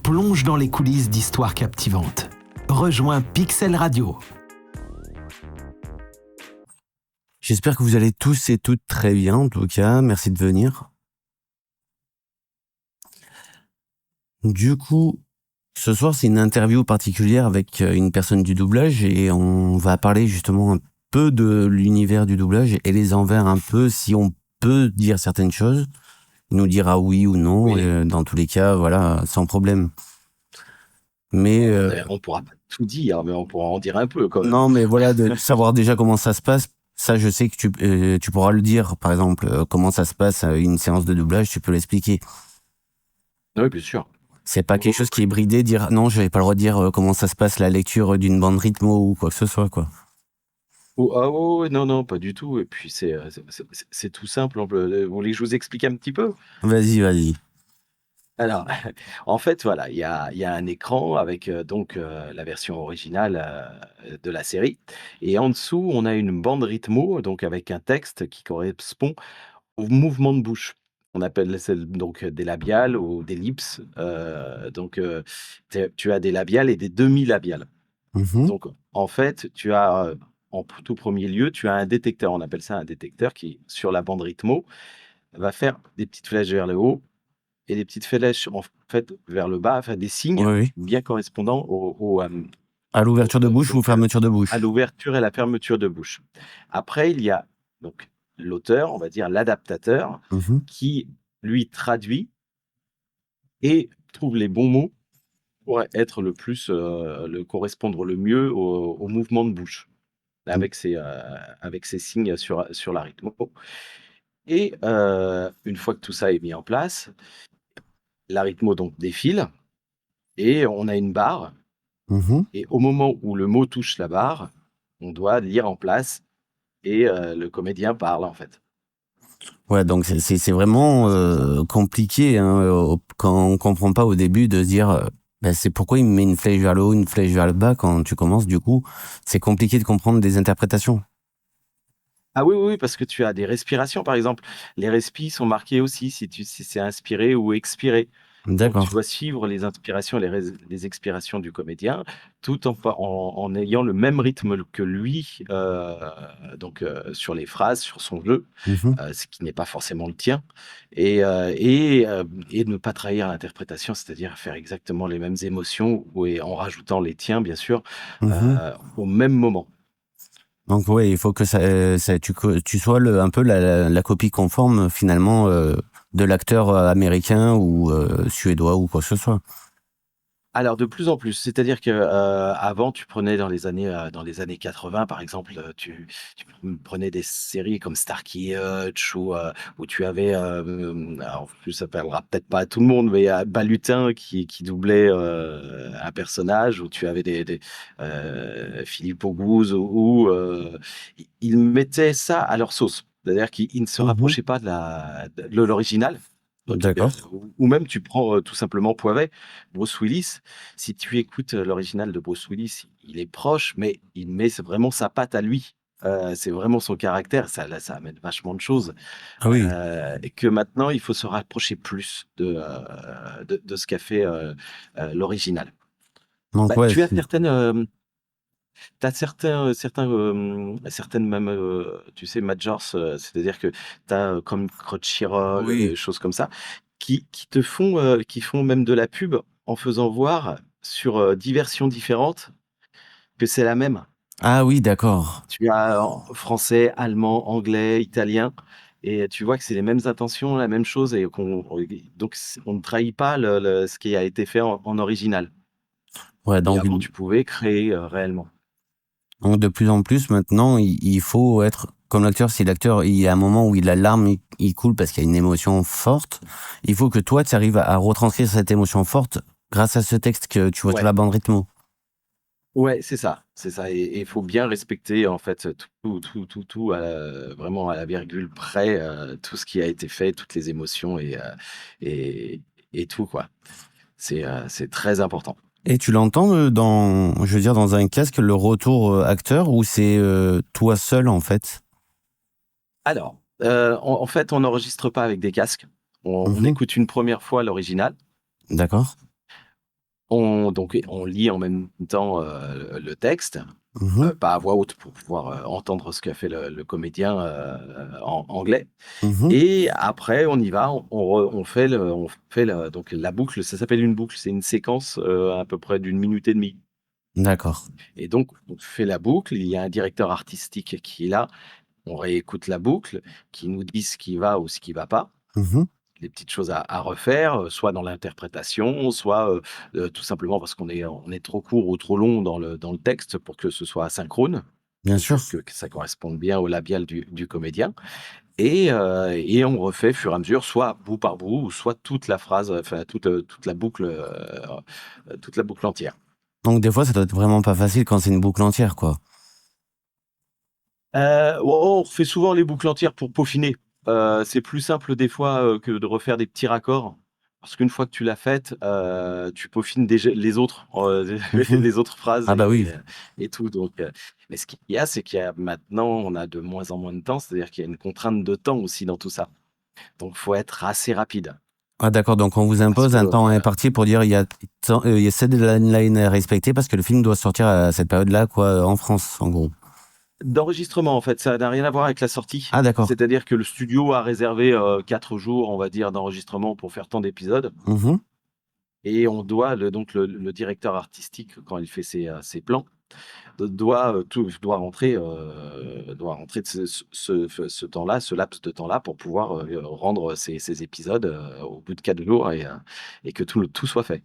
plonge dans les coulisses d'histoires captivantes. Rejoins Pixel Radio. J'espère que vous allez tous et toutes très bien, en tout cas. Merci de venir. Du coup, ce soir, c'est une interview particulière avec une personne du doublage et on va parler justement un peu de l'univers du doublage et les envers un peu, si on peut dire certaines choses. Il nous dira oui ou non, Oui. et dans tous les cas, voilà, sans problème. Mais On pourra pas tout dire, mais on pourra en dire un peu quand même. non, mais voilà, de savoir déjà comment ça se passe. Ça, je sais que tu pourras le dire, par exemple, comment ça se passe à une séance de doublage, tu peux l'expliquer. Oui, bien sûr. C'est pas quelque chose qui est bridé, dire non, j'avais pas le droit de dire comment ça se passe la lecture d'une bande rythmo ou quoi que ce soit, quoi. Non, pas du tout. Et puis c'est tout simple. Vous voulez que je vous explique un petit peu? Vas-y. Alors, en fait, voilà, il y a un écran avec la version originale de la série. Et en dessous, on a une bande rythmo, donc avec un texte qui correspond au mouvement de bouche. On appelle ça donc des labiales ou des lips. Tu as des labiales et des demi-labiales. Mhm. Donc, en fait, tu as, en tout premier lieu, tu as un détecteur. On appelle ça un détecteur qui, sur la bande rythmo, va faire des petites flèches vers le haut et des petites flèches, en fait, vers le bas, enfin des signes Oui. bien correspondant À l'ouverture de bouche ou donc, fermeture de bouche. à l'ouverture et la fermeture de bouche. Après, il y a donc l'auteur, on va dire l'adaptateur, Mhm. qui, lui, traduit et trouve les bons mots pour être correspondre le mieux au mouvement de bouche. Avec ces signes sur la rythmo. Et une fois que tout ça est mis en place, la rythmo donc défile et on a une barre. Mhm. Et au moment où le mot touche la barre, on doit lire en place et le comédien parle en fait. Ouais, donc c'est vraiment compliqué hein, quand on comprend pas au début de se dire ben, c'est pourquoi il me met une flèche vers le haut, une flèche vers le bas quand tu commences. Du coup, c'est compliqué de comprendre des interprétations. Ah oui, parce que tu as des respirations par exemple. Les respis sont marqués aussi si c'est inspiré ou expiré. Donc tu D'accord. dois suivre les inspirations et les expirations du comédien, tout en ayant le même rythme que lui, sur les phrases, sur son jeu, Mhm. ce qui n'est pas forcément le tien et de ne pas trahir l'interprétation, c'est-à-dire faire exactement les mêmes émotions et en rajoutant les tiens bien sûr, Mhm. au même moment. Donc ouais, il faut que tu sois un peu la copie conforme finalement de l'acteur américain ou suédois ou quoi que ce soit. Alors de plus en plus, c'est-à-dire que, avant tu prenais dans les années 80 par exemple, tu prenais des séries comme Starkey Hutch où tu avais, alors en plus ça parlera peut-être pas à tout le monde, mais Balutin qui doublait, un personnage, où tu avais Philippe Auguste ils mettaient ça à leur sauce. C'est-à-dire qu'ils ne se Mhm. rapprochaient pas de l'original. Donc, D'accord. ou même tu prends, tout simplement Poivet, Bruce Willis. Si tu écoutes, l'original de Bruce Willis, il est proche, mais il met vraiment sa patte à lui. C'est vraiment son caractère, ça amène vachement de choses, Ah oui. et que maintenant il faut se rapprocher plus de ce qu'a fait, l'original. Donc Bah, ouais. tu as certaines même, tu sais, majors, c'est-à-dire que tu as, comme Crunchyroll, Oui. choses comme ça, qui font même de la pub en faisant voir sur, 10 versions différentes que c'est la même. Ah oui, d'accord. Tu as en français, allemand, anglais, italien et tu vois que c'est les mêmes intentions, la même chose et on ne trahit pas ce qui a été fait en original Ouais, et donc avant tu pouvais créer, réellement. de plus en plus maintenant, il faut être comme l'acteur. Si l'acteur, il y a un moment où il a larme, il coule parce qu'il y a une émotion forte. Il faut que toi, tu arrives à retranscrire cette émotion forte grâce à ce texte que tu vois sur Ouais. la bande rythmo. Ouais, c'est ça et il faut bien respecter en fait tout vraiment à la virgule près, tout ce qui a été fait, toutes les émotions et et tout quoi. C'est très important. Et tu l'entends je veux dire, dans un casque, le retour acteur ou c'est toi seul en fait? Alors, en fait, on n'enregistre pas avec des casques. On Mhm. écoute une première fois l'original D'accord. On lit en même temps le texte, Mhm, pas à voix haute pour pouvoir entendre ce qu'a fait le comédien en anglais. mhm. Et après, on y va, on fait donc la boucle, ça s'appelle une boucle, c'est une séquence à peu près d'une minute et demie. D'accord. Et donc, on fait la boucle, il y a un directeur artistique qui est là, on réécoute la boucle, qui nous dit ce qui va ou ce qui va pas, Mhm. les petites choses à refaire, soit dans l'interprétation, soit tout simplement parce on est trop court ou trop long dans le texte pour que ce soit asynchrone, Bien donc sûr. que ça corresponde bien au labial du comédien. Et on refait fur et à mesure, soit bout par bout, ou soit toute la phrase, enfin toute la boucle entière. Donc des fois, ça doit être vraiment pas facile quand c'est une boucle entière, quoi. On refait souvent les boucles entières pour peaufiner. C'est plus simple des fois, que de refaire des petits raccords. Parce qu'une fois que tu l'as faite, tu peaufines déjà les autres, Mhm. les autres phrases Ah bah oui. et tout donc mais ce qu'il y a, c'est qu'il y a maintenant, on a de moins en moins de temps, c'est-à-dire qu'il y a une contrainte de temps aussi dans tout ça. Donc faut être assez rapide Ah d'accord, donc on vous parce impose que, un temps imparti pour dire il y a cette deadline à respecter parce que le film doit sortir à cette période-là, quoi, en France, en gros. d'enregistrement, en fait, ça n'a rien à voir avec la sortie. Ah d'accord. C'est-à-dire que le studio a réservé, 4 jours, on va dire, d'enregistrement pour faire tant d'épisodes Mhm. et on doit le directeur artistique, quand il fait ses plans, doit rentrer de ce temps-là, ce laps de temps-là pour pouvoir, rendre ces épisodes, au bout de 4 jours et que tout soit fait.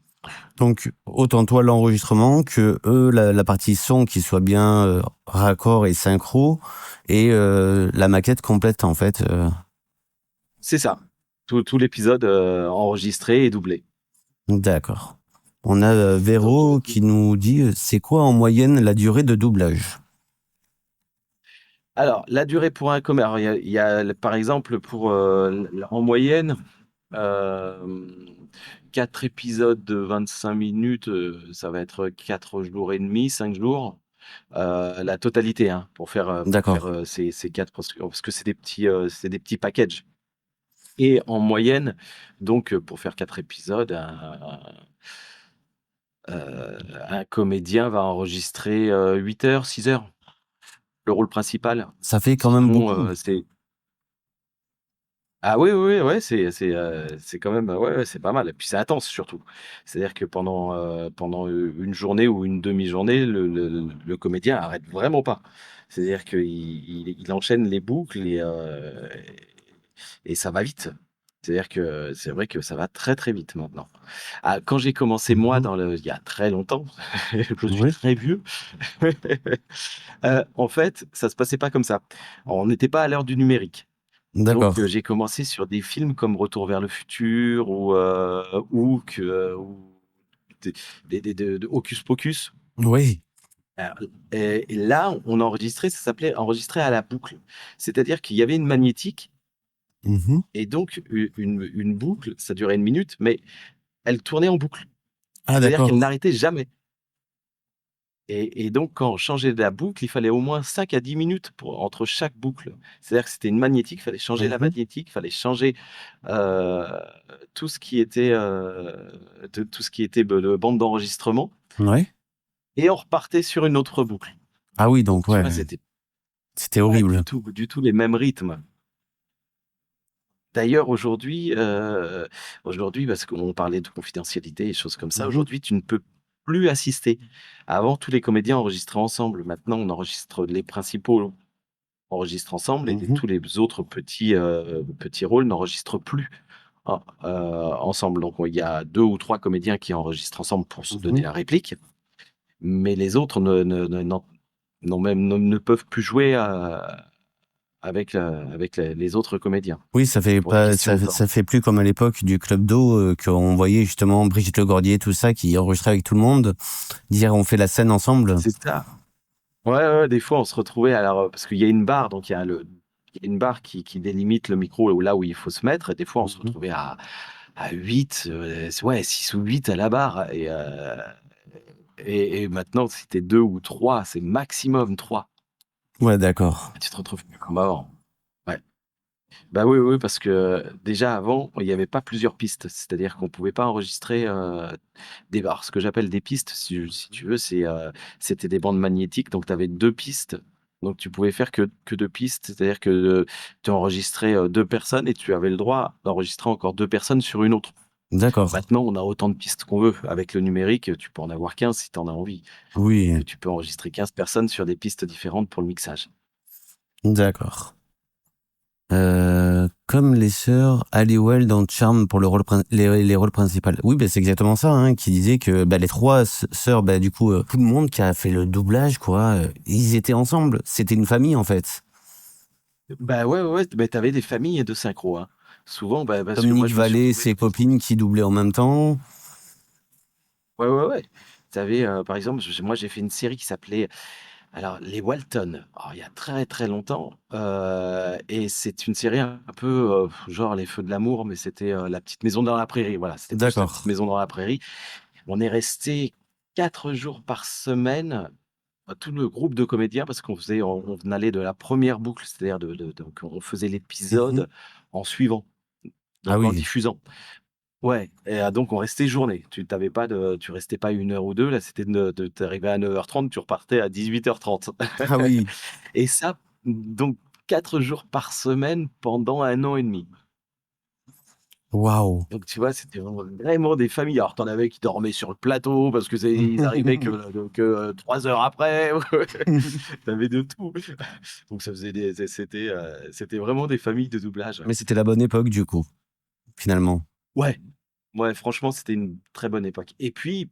Donc autant toi l'enregistrement que eux la partie son qui soit bien raccord et synchro et la maquette complète en fait. C'est ça, tout l'épisode, enregistré et doublé. D'accord. On a Donc Véro qui nous dit c'est quoi en moyenne la durée de doublage? alors, la durée pour un commerce, alors par exemple, en moyenne, euh, 4 épisodes de 25 minutes, ça va être 4 jours et demi, 5 jours, la totalité, hein, pour faire D'accord. ces 4, parce que c'est des petits packages. Et en moyenne, donc, pour faire 4 épisodes, un comédien va enregistrer 8 heures, 6 heures, le rôle principal. Ça fait quand même Sinon, beaucoup. c'est Ah oui, oui, oui, ouais, c'est quand même, ouais, ouais, c'est pas mal et puis c'est intense surtout. C'est-à-dire que pendant une journée ou une demi-journée, le comédien arrête vraiment pas. C'est-à-dire qu'il enchaîne les boucles et ça va vite. C'est-à-dire que c'est vrai que ça va très, très vite maintenant. Ah, quand j'ai commencé moi Mhm. il y a très longtemps, je suis Oui. très vieux. En fait, ça se passait pas comme ça. On n'était pas à l'heure du numérique. Donc, D'accord. j'ai commencé sur des films comme Retour vers le futur ou de Hocus Pocus. Oui. Alors, et là, on enregistrait, ça s'appelait enregistrer à la boucle. C'est-à-dire qu'il y avait une magnétique Mhm. et donc une boucle, ça durait une minute, mais elle tournait en boucle. Ah C'est-à-dire qu'elle d'accord. n'arrêtait jamais. Et donc, quand on changeait de la boucle, il fallait au moins 5 à 10 minutes entre chaque boucle. C'est-à-dire que c'était une magnétique, il fallait changer la Mhm. magnétique, il fallait changer euh, tout ce qui était, tout ce qui était de bande d'enregistrement, Ouais. et on repartait sur une autre boucle. Ah oui, Donc, donc tu ouais, vois, c'était c'était pas horrible. du tout les mêmes rythmes. D'ailleurs, aujourd'hui, parce qu'on parlait de confidentialité et choses comme ça, Mhm. aujourd'hui, tu ne peux plus assister. Avant, tous les comédiens enregistraient ensemble. Maintenant, on enregistre les principaux enregistrent ensemble et Mhm. tous les autres petits rôles n'enregistrent plus ensemble. Donc, il y a 2 ou 3 comédiens qui enregistrent ensemble pour se donner Mhm. la réplique, mais les autres ne peuvent plus jouer avec les autres comédiens Oui, ça fait pour des pas, questions de temps. ça fait plus comme à l'époque du Club d'eau qu'on voyait justement Brigitte Lecordier, tout ça, qui enregistrait avec tout le monde, dire on fait la scène ensemble. C'est ça. Ouais, ouais, ouais, des fois, on se retrouvait alors, parce qu'il y a une barre, donc il y a une barre qui délimite le micro là où il faut se mettre et des fois, on se Mhm. retrouvait à 8, ouais, 6 ou 8 à la barre et maintenant, si tu es 2 ou 3, c'est maximum 3. Ouais, d'accord. Tu te retrouves plus comme avant. Ouais. Bah oui, oui, parce que déjà avant, il n'y avait pas plusieurs pistes. C'est-à-dire qu'on pouvait pas enregistrer alors, ce que j'appelle des pistes, si tu veux, c'était des bandes magnétiques. Donc tu avais deux pistes. Donc tu pouvais faire que deux pistes. C'est-à-dire que tu enregistrais deux personnes et tu avais le droit d'enregistrer encore deux personnes sur une autre. D'accord. Maintenant, on a autant de pistes qu'on veut. Avec le numérique, tu peux en avoir 15 si tu en as envie. Oui, Donc tu peux enregistrer 15 personnes sur des pistes différentes pour le mixage. d'accord. Comme les sœurs Halliwell dans Charm pour les rôles principaux. Oui, bah, c'est exactement ça, hein, qui disait que bah, les trois sœurs, bah, du coup, tout le monde qui a fait le doublage, quoi, ils étaient ensemble. C'était une famille, en fait. Bah ouais, ouais, ouais, bah, t'avais des familles de synchro, hein. Souvent, bah, parce que moi, Dominique je me suis Vallée, retrouvé ses dans des copines qui doublaient en même temps. Ouais, ouais, ouais. T'avais, par exemple, moi, j'ai fait une série qui s'appelait, alors, Les Walton. Alors, il y a très, très longtemps. Et c'est une série un peu, genre Les Feux de l'amour, mais c'était La Petite Maison dans la Prairie. Voilà, c'était plus La Petite D'accord. Maison dans la Prairie. On est resté 4 jours par semaine, tout le groupe de comédiens, parce on allait de la première boucle, c'est-à-dire donc on faisait Mhm. l'épisode en suivant, Ah donc en oui. diffusant. Ouais, et donc on restait journée. Tu restais pas 1 heure ou deux. Là, c'était t'arrivais à 9h30, tu repartais à 18h30. Ah oui. Et ça, donc 4 jours par semaine pendant 1 an et demi. Waouh. Donc tu vois, c'était vraiment des familles. Alors t'en avais qui dormaient sur le plateau parce que ils arrivaient que 3 heures après. T'avais de tout. Donc ça faisait c'était vraiment des familles de doublage. Mais c'était la bonne époque, du coup, finalement. Ouais, ouais, franchement, c'était une très bonne époque. Et puis,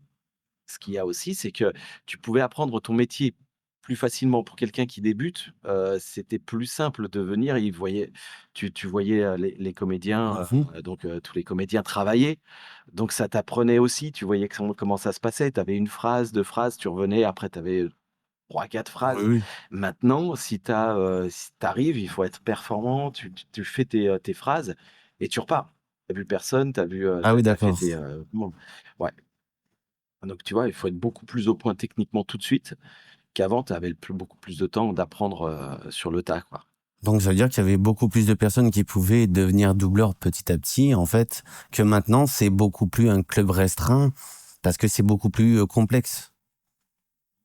ce qu'il y a aussi, c'est que tu pouvais apprendre ton métier plus facilement. Pour quelqu'un qui débute, c'était plus simple de venir. Tu voyais, les comédiens, Mhm. tous les comédiens travailler. Donc ça t'apprenait aussi, tu voyais comment ça se passait. Tu avais 1 phrase, 2 phrases, tu revenais, après tu avais 3-4 Oui, phrases. oui. Maintenant, si tu arrives, il faut être performant, tu fais tes phrases et tu repars. Tu vu personne, Ah oui, tu fait d'accord. tes, bon, ouais. Donc tu vois, il faut être beaucoup plus au point techniquement tout de suite qu'avant, tu avais beaucoup plus de temps d'apprendre, sur le tas, quoi. Donc ça veut dire qu'il y avait beaucoup plus de personnes qui pouvaient devenir doubleurs petit à petit, en fait, que maintenant c'est beaucoup plus un club restreint parce que c'est beaucoup plus complexe.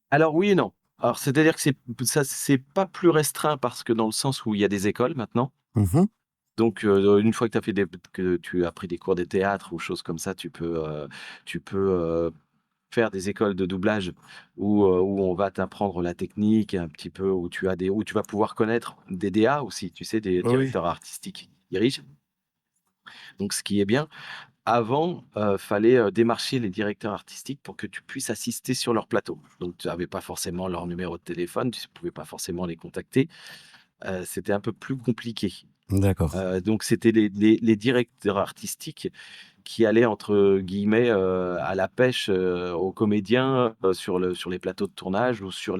Alors oui et non. Alors c'est-à-dire que c'est pas plus restreint parce que dans le sens où il y a des écoles maintenant. Mhm. Donc, une fois que tu as pris des cours de théâtre ou choses comme ça, tu peux faire des écoles de doublage où on va t'apprendre la technique un petit peu, où tu vas pouvoir connaître des DA aussi, tu sais, des Oui. directeurs artistiques qui dirigent. Donc ce qui est bien, avant, fallait, démarcher les directeurs artistiques pour que tu puisses assister sur leur plateau. Donc tu avais pas forcément leur numéro de téléphone, tu pouvais pas forcément les contacter, c'était un peu plus compliqué. D'accord. Donc c'était les directeurs artistiques qui allaient entre guillemets, «à la pêche», aux comédiens, sur les plateaux de tournage ou sur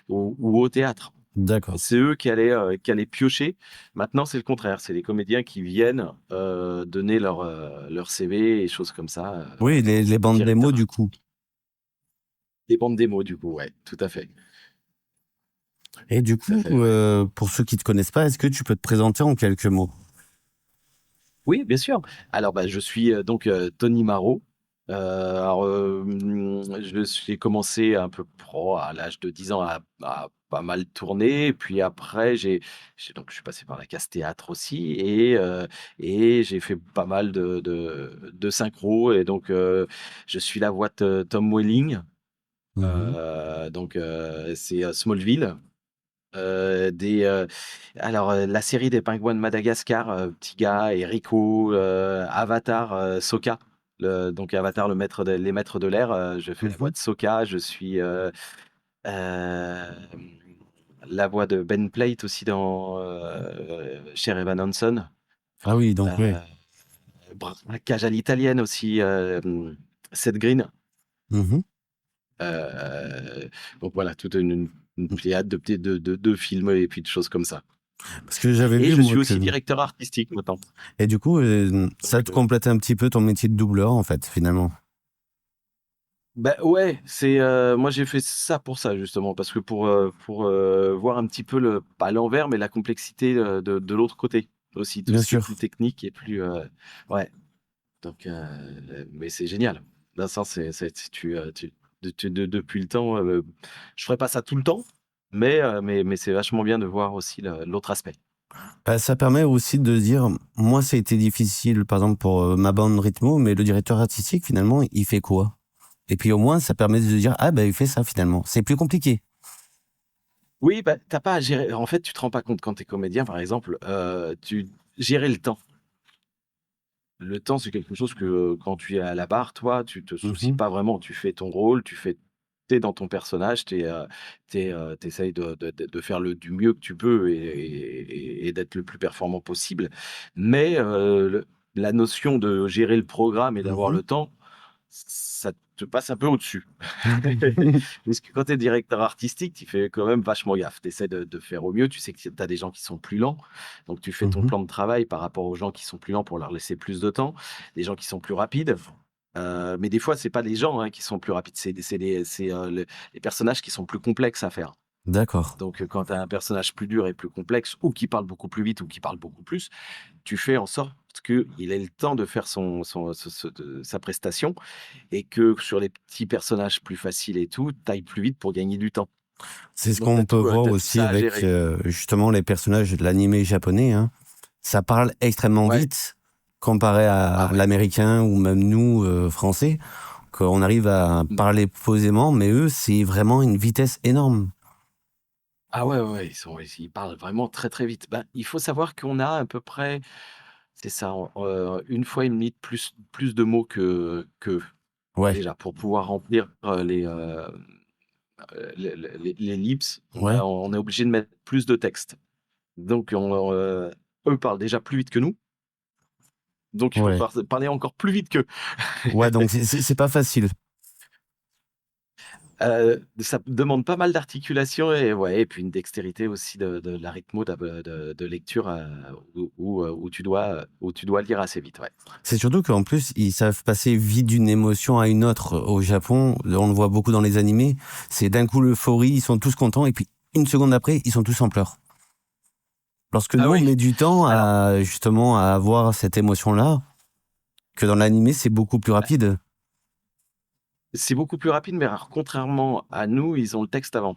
ou au théâtre. D'accord. C'est eux qui allaient piocher. Maintenant, c'est le contraire, c'est les comédiens qui viennent, donner leur CV et choses comme ça, Oui, les aux bandes démos directeurs du coup. artistiques. Des bandes démos du coup, ouais, tout à fait. Et du Tout à coup, fait, ouais. pour ceux qui te connaissent pas, est-ce que tu peux te présenter en quelques mots? Oui, bien sûr. Alors, bah, je suis, donc, Tony Marot. J'ai commencé un peu pro à l'âge de 10 ans à pas mal tourner. Puis après, je suis passé par la case théâtre aussi et j'ai fait pas mal de synchro et donc, je suis la voix de Tom Welling. Mhm. C'est, Smallville. Des, la série des Pingouins de Madagascar, Petit Gars et Rico, Avatar, Sokka, Avatar, les maîtres de l'air, je fais la voix Mhm. de Sokka, je suis, hem, la voix de Ben Platt aussi dans, Cher Evan Hansen, Ah oui, donc ouais. heu, braquage à l'italienne aussi, Seth Green, Mhm. heu, donc voilà, toute une pléiade de films et puis de choses comme ça. Parce que j'avais Et vu je moi suis que aussi directeur artistique maintenant. et du coup, ça Donc, te complète un petit peu ton métier de doubleur en fait, finalement. Bah ouais, moi j'ai fait ça pour ça justement, parce que pour voir un petit peu pas l'envers, mais la complexité de l'autre côté aussi, tout Bien ce qui est sûr. plus technique et plus ouais. Donc, mais c'est génial. D'un sens, depuis le temps, je ferai pas ça tout le temps, mais c'est vachement bien de voir aussi l'autre aspect. Bah, ça permet aussi de dire, moi, ça a été difficile, par exemple, pour ma bande rythmo, mais le directeur artistique, finalement, il fait quoi? Et puis au moins, ça permet de se dire, ah ben, il fait ça finalement. C'est plus compliqué. Oui, bah, t'as pas à gérer. En fait, tu te rends pas compte quand tu es comédien, par exemple, gérer le temps. Le temps, c'est quelque chose que, quand tu es à la barre, toi, tu te soucies Mhm, pas vraiment. Tu fais ton rôle, tu es dans ton personnage, tu es, de faire du mieux que tu peux et d'être le plus performant possible. Mais, la notion de gérer le programme et d'avoir mhm. le temps, ça te passe un peu au-dessus. Parce que quand tu es directeur artistique, tu fais quand même vachement gaffe. Tu essaies de faire au mieux. Tu sais que tu as des gens qui sont plus lents. Donc, tu fais ton Mhm. plan de travail par rapport aux gens qui sont plus lents pour leur laisser plus de temps. Des gens qui sont plus rapides. Mais des fois, c'est pas les gens, hein, qui sont plus rapides. Les personnages qui sont plus complexes à faire. D'accord. Donc, quand tu as un personnage plus dur et plus complexe, ou qui parle beaucoup plus vite, ou qui parle beaucoup plus, tu fais en sorte qu'il ait le temps de faire sa prestation et que sur les petits personnages plus faciles et tout, tu ailles plus vite pour gagner du temps. C'est ce Donc tu as qu'on peut tout, voir tu tout aussi ça à avec gérer. justement les personnages de l'animé japonais, hein. Ça parle extrêmement Ouais. vite comparé Ah à ouais. l'américain ou même nous, Français, qu'on arrive à Mmh. parler posément, mais eux, c'est vraiment une vitesse énorme. Ah ouais, ouais, ouais, ils parlent vraiment très, très vite. Ben, il faut savoir qu'on a à peu près, c'est ça, 1 fois et demie plus de mots qu'eux, Ouais, déjà, pour pouvoir remplir, les lips, ouais, on est obligé de mettre plus de texte. Donc eux parlent déjà plus vite que nous, donc il faut ouais. parler encore plus vite qu'eux. Ouais, donc c'est pas facile. Ça demande pas mal d'articulation et ouais et puis une dextérité aussi de la rythmo de lecture, où tu dois lire assez vite, ouais. C'est surtout qu'en plus, ils savent passer vite d'une émotion à une autre. Au Japon, on le voit beaucoup dans les animés, c'est d'un coup l'euphorie, ils sont tous contents, et puis une seconde après, ils sont tous en pleurs. Lorsque Ah nous, on oui, met du temps alors à, justement, à avoir cette émotion-là, que dans l'animé, c'est beaucoup plus bah, rapide. c'est beaucoup plus rapide, mais alors contrairement à nous, ils ont le texte avant.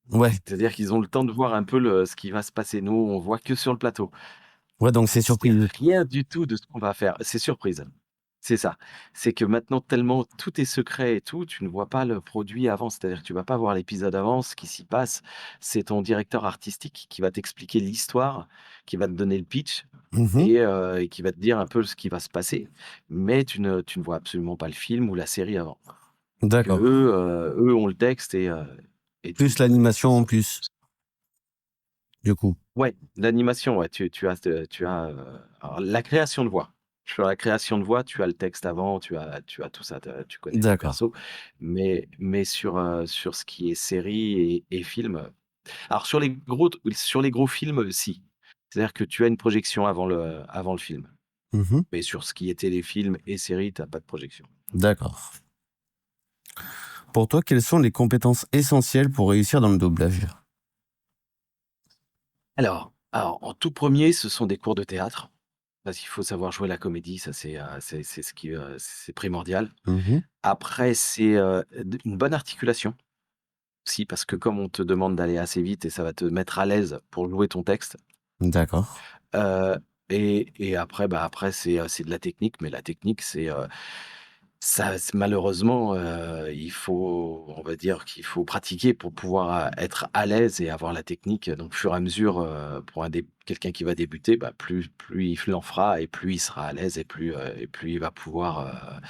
Ouais, C'est-à-dire qu'ils ont le temps de voir un peu ce qui va se passer. Nous, on voit que sur le plateau. ouais, donc c'est On sait surprise. rien du tout de ce qu'on va faire. C'est surprise. C'est ça. C'est que maintenant tellement tout est secret et tout, tu ne vois pas le produit avant. C'est-à-dire que tu vas pas voir l'épisode avant, ce qui s'y passe. C'est ton directeur artistique qui va t'expliquer l'histoire, qui va te donner le pitch Mhm. et qui va te dire un peu ce qui va se passer. Mais tu ne vois absolument pas le film ou la série avant. Que D'accord. eux ont le texte et Plus tout, l'animation en plus, du coup. ouais, l'animation, ouais, alors la création de voix. Sur la création de voix, tu as le texte avant, tu as tout ça, tu connais ton D'accord. perso. Mais sur ce qui est série et film, alors sur les gros films, si. C'est-à-dire que tu as une projection avant le film. Mhm. Mais sur ce qui est téléfilm et série, tu as pas de projection. D'accord. Pour toi, quelles sont les compétences essentielles pour réussir dans le doublage? Alors en tout premier, ce sont des cours de théâtre, parce qu'il faut savoir jouer la comédie, ça c'est ce qui, c'est primordial. Mhm. Après, c'est, une bonne articulation aussi, parce que comme on te demande d'aller assez vite et ça va te mettre à l'aise pour jouer ton texte, D'accord. heu et après, bah, après c'est de la technique, mais la technique c'est malheureusement, on va dire qu'il faut pratiquer pour pouvoir, être à l'aise et avoir la technique. Donc, au fur et à mesure, pour quelqu'un qui va débuter, bah, plus il en fera et plus il sera à l'aise et plus il va pouvoir,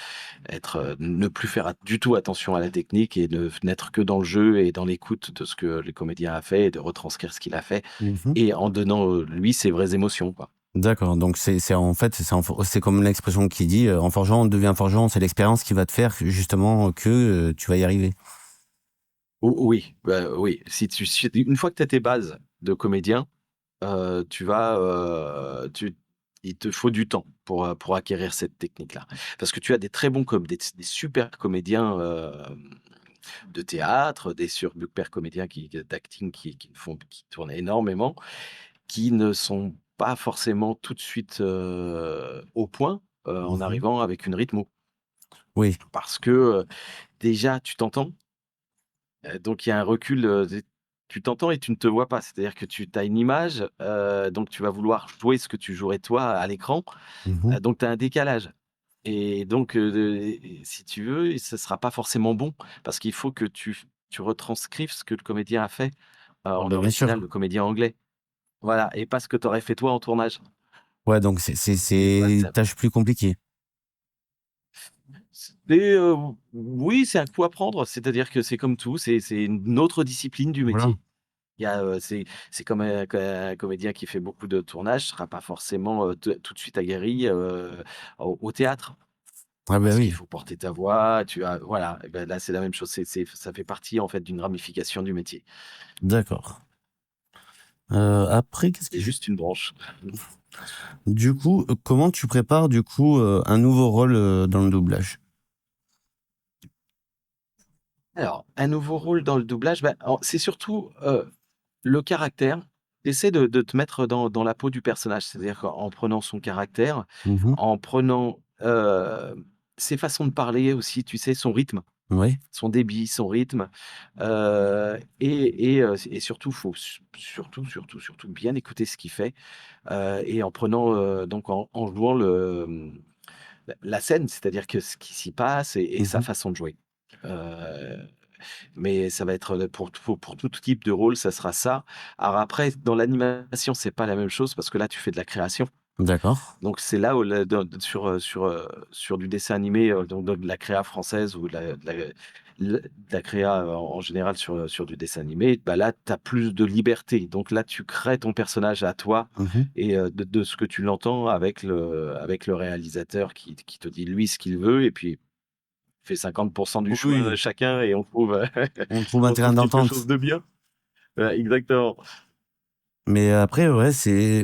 ne plus faire du tout attention à la technique et n'être que dans le jeu et dans l'écoute de ce que le comédien a fait et de retranscrire ce qu'il a fait Mhm. et en donnant, lui, ses vraies émotions, quoi. D'accord, donc c'est en fait, c'est comme l'expression qui dit, en forgeant, on devient forgeron, c'est l'expérience qui va te faire justement que tu vas y arriver. Oui, bah, oui, une fois que tu as tes bases de comédien, tu vas, Il te faut du temps pour acquérir cette technique-là. Parce que tu as des très bons des super comédiens, de théâtre, des super comédiens d'acting qui tournent énormément, qui ne sont pas forcément tout de suite, au point, en Mhm. arrivant avec une rythmo. Oui, Parce que, déjà tu t'entends, donc il y a un recul, tu t'entends et tu ne te vois pas. C'est-à-dire que tu as une image, donc tu vas vouloir jouer ce que tu jouerais toi à l'écran, mhm. donc tu as un décalage et donc si tu veux, ce sera pas forcément bon parce qu'il faut que tu retranscrives ce que le comédien a fait, Ah en bah, bien sûr. original, le comédien anglais. Voilà et pas ce que tu aurais fait toi en tournage Ouais, donc et voilà, c'est tâche plus compliquée. oui, c'est un coup à prendre, c'est-à-dire que c'est comme tout, c'est une autre discipline du Voilà. métier. Il y a, c'est comme un comédien qui fait beaucoup de tournages sera pas forcément, tout de suite aguerri, au théâtre. Ah bah Parce qu'il oui, faut porter ta voix, tu as voilà et bah, là, c'est la même chose, ça fait partie, en fait, d'une ramification du métier. d'accord. Après, qu'est-ce que C'est je... juste une branche. Du coup, comment tu prépares du coup un nouveau rôle dans le doublage? Alors, un nouveau rôle dans le doublage, bah, c'est surtout, le caractère. Essaie de te mettre dans la peau du personnage, c'est-à-dire qu'en prenant son caractère, Mhm. en prenant, ses façons de parler aussi, tu sais, son rythme. Ouais. Son débit, son rythme, et surtout, faut surtout bien écouter ce qu'il fait, et en prenant, donc en jouant la scène, c'est-à-dire que ce qui s'y passe et sa Mhm. façon de jouer. Heu, mais ça va être, pour tout type de rôle, ça sera ça. Alors après, dans l'animation, c'est pas la même chose parce que là, tu fais de la création. D'accord. Donc c'est là où sur du dessin animé, donc de la créa française ou de la créa, en général sur du dessin animé, bah, là, tu as plus de liberté. Donc là, tu crées ton personnage à toi Mhm. et de ce que tu l'entends avec le réalisateur qui te dit lui ce qu'il veut et puis fait 50 du choix Oui, chacun et on trouve, on trouve un on terrain trouve quelque chose d'entente. de bien. Ouais, exactement. Mais après, ouais,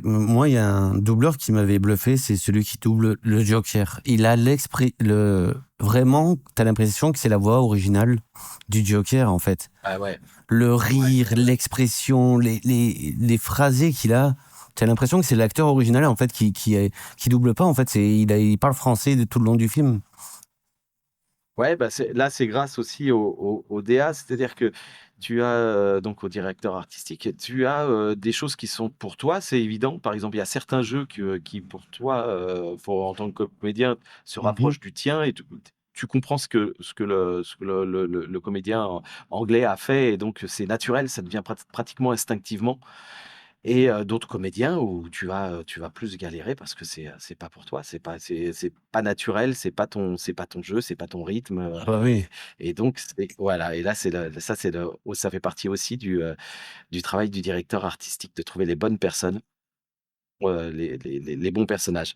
moi, il y a un doubleur qui m'avait bluffé, c'est celui qui double le Joker. Il a vraiment, t'as l'impression que c'est la voix originale du Joker, en fait. Ah ouais. Le Ouais, rire, ouais, ouais. l'expression, les phrasés qu'il a. T'as l'impression que c'est l'acteur original, en fait, qui double pas, en fait. Il parle français de tout le long du film. Ouais, bah, c'est grâce aussi au DA, c'est-à-dire que tu as, donc au directeur artistique, tu as, des choses qui sont pour toi, c'est évident. Par exemple, il y a certains jeux qui pour toi, en tant que comédien, se Mhm. rapprochent du tien et tu comprends ce que le comédien anglais a fait et donc c'est naturel, ça devient pratiquement instinctivement. Et d'autres comédiens où tu vas plus galérer parce que c'est pas pour toi, c'est pas naturel, c'est pas ton jeu, c'est pas ton rythme, Ah bah oui. et donc voilà et là ça fait partie aussi du travail du directeur artistique de trouver les bonnes personnes, les bons personnages.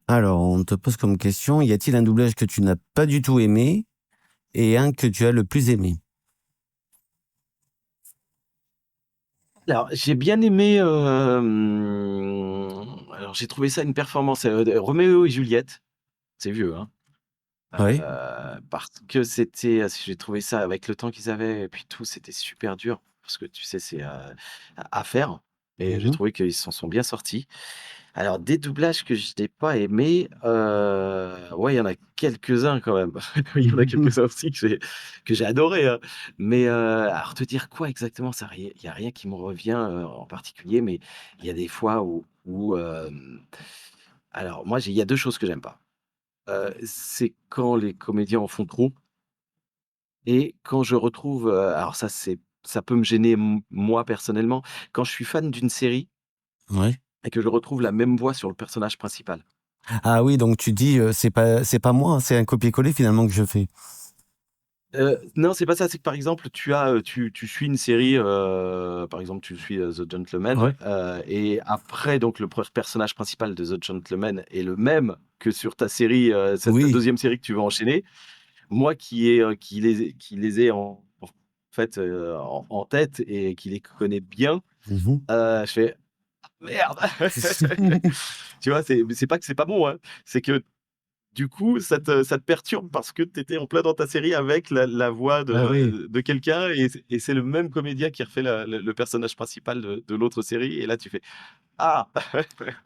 Alors, on te pose comme question, y a-t-il un doublage que tu n'as pas du tout aimé et un que tu as le plus aimé? Alors j'ai bien aimé, alors j'ai trouvé ça une performance, de Roméo et Juliette, c'est vieux, hein. Oui. Parce que j'ai trouvé ça avec le temps qu'ils avaient et puis tout, c'était super dur parce que tu sais, c'est, à faire et j'ai Mhm. trouvé qu'ils s'en sont bien sortis. Alors des doublages que je n'ai pas aimés, ouais, il y en a quelques-uns quand même. Il y en a Mhm. quelques-uns aussi que j'ai adorés, hein. Mais, alors te dire quoi exactement, ça il y a rien qui me revient, en particulier, mais il y a des fois alors moi, il y a 2 choses que j'aime pas. C'est quand les comédiens en font trop et quand je retrouve, alors ça peut me gêner moi personnellement, quand je suis fan d'une série Ouais. et que je retrouve la même voix sur le personnage principal. Ah oui, donc tu dis, c'est pas moi, hein, c'est un copier-coller finalement que je fais. Non, c'est pas ça, c'est que par exemple, tu suis une série, par exemple, tu suis, The Gentleman, Ouais. et après donc le personnage principal de The Gentleman est le même que sur ta série, cette Oui. 2e série que tu veux enchaîner. Moi qui les ai en fait, en tête et qui les connais bien, Mhm. je fais: Merde! Tu vois, c'est pas que c'est pas bon, hein, c'est que du coup, ça te perturbe parce que tu étais en plein dans ta série avec la voix Ah oui. de quelqu'un et c'est le même comédien qui refait le personnage principal de l'autre série et là tu fais: «Ah!»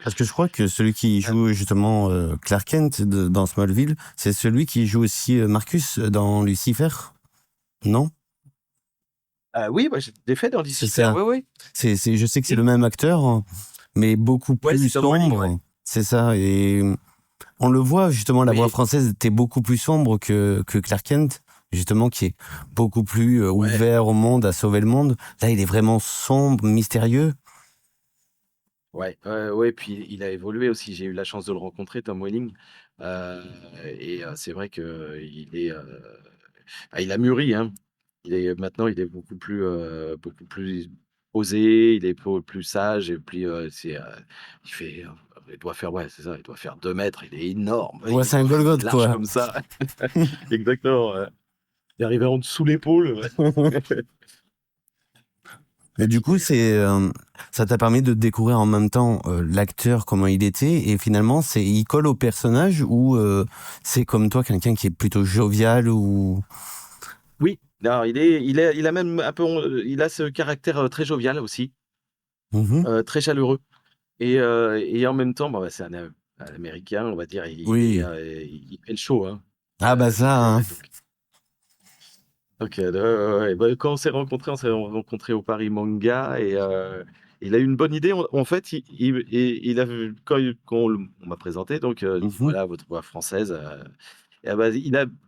Parce que je crois que celui qui Ouais. joue justement Clark Kent dans Smallville, c'est celui qui joue aussi Marcus dans Lucifer, non? Oui, ouais, j'ai fait dans C'est Lucifer, ça. ouais, ouais. Je sais que c'est le Oui. même acteur, hein, mais beaucoup Ouais, plus c'est Tom Welling, ouais. sombre. C'est ça. Et on le voit justement, la voix Mais française était beaucoup plus sombre que Clark Kent, justement, qui est beaucoup plus ouais, ouvert au monde, à sauver le monde. Là, il est vraiment sombre, mystérieux. ouais, ouais, puis il a évolué aussi. J'ai eu la chance de le rencontrer, Tom Welling, heu c'est vrai qu'il est, il a mûri, hein. Il est beaucoup plus posé, il est plus sage et puis, il fait, il doit faire ouais, c'est ça, il doit faire 2 mètres, il est énorme, Ouais, c'est un il est Golgoth, large quoi. comme ça. Exactement, ouais. Il arrivait en dessous l'épaule, ouais. Et du coup, ça t'a permis de découvrir en même temps l'acteur, comment il était, et finalement, il colle au personnage ou c'est comme toi quelqu'un qui est plutôt jovial ou. Oui, alors il a même un peu il a ce caractère, très jovial aussi, Mhm. très chaleureux et en même temps, bon, bah, c'est un américain, on va dire, Oui. il fait le show, hein, Ah bah ça, donc hein. OK, ouais, ouais, ouais. Bah, quand on s'est rencontrés au Paris Manga et il a eu une bonne idée. En fait, il a vu quand on m'a présenté donc il dit: Mhm. «Voilà votre voix française», et bah,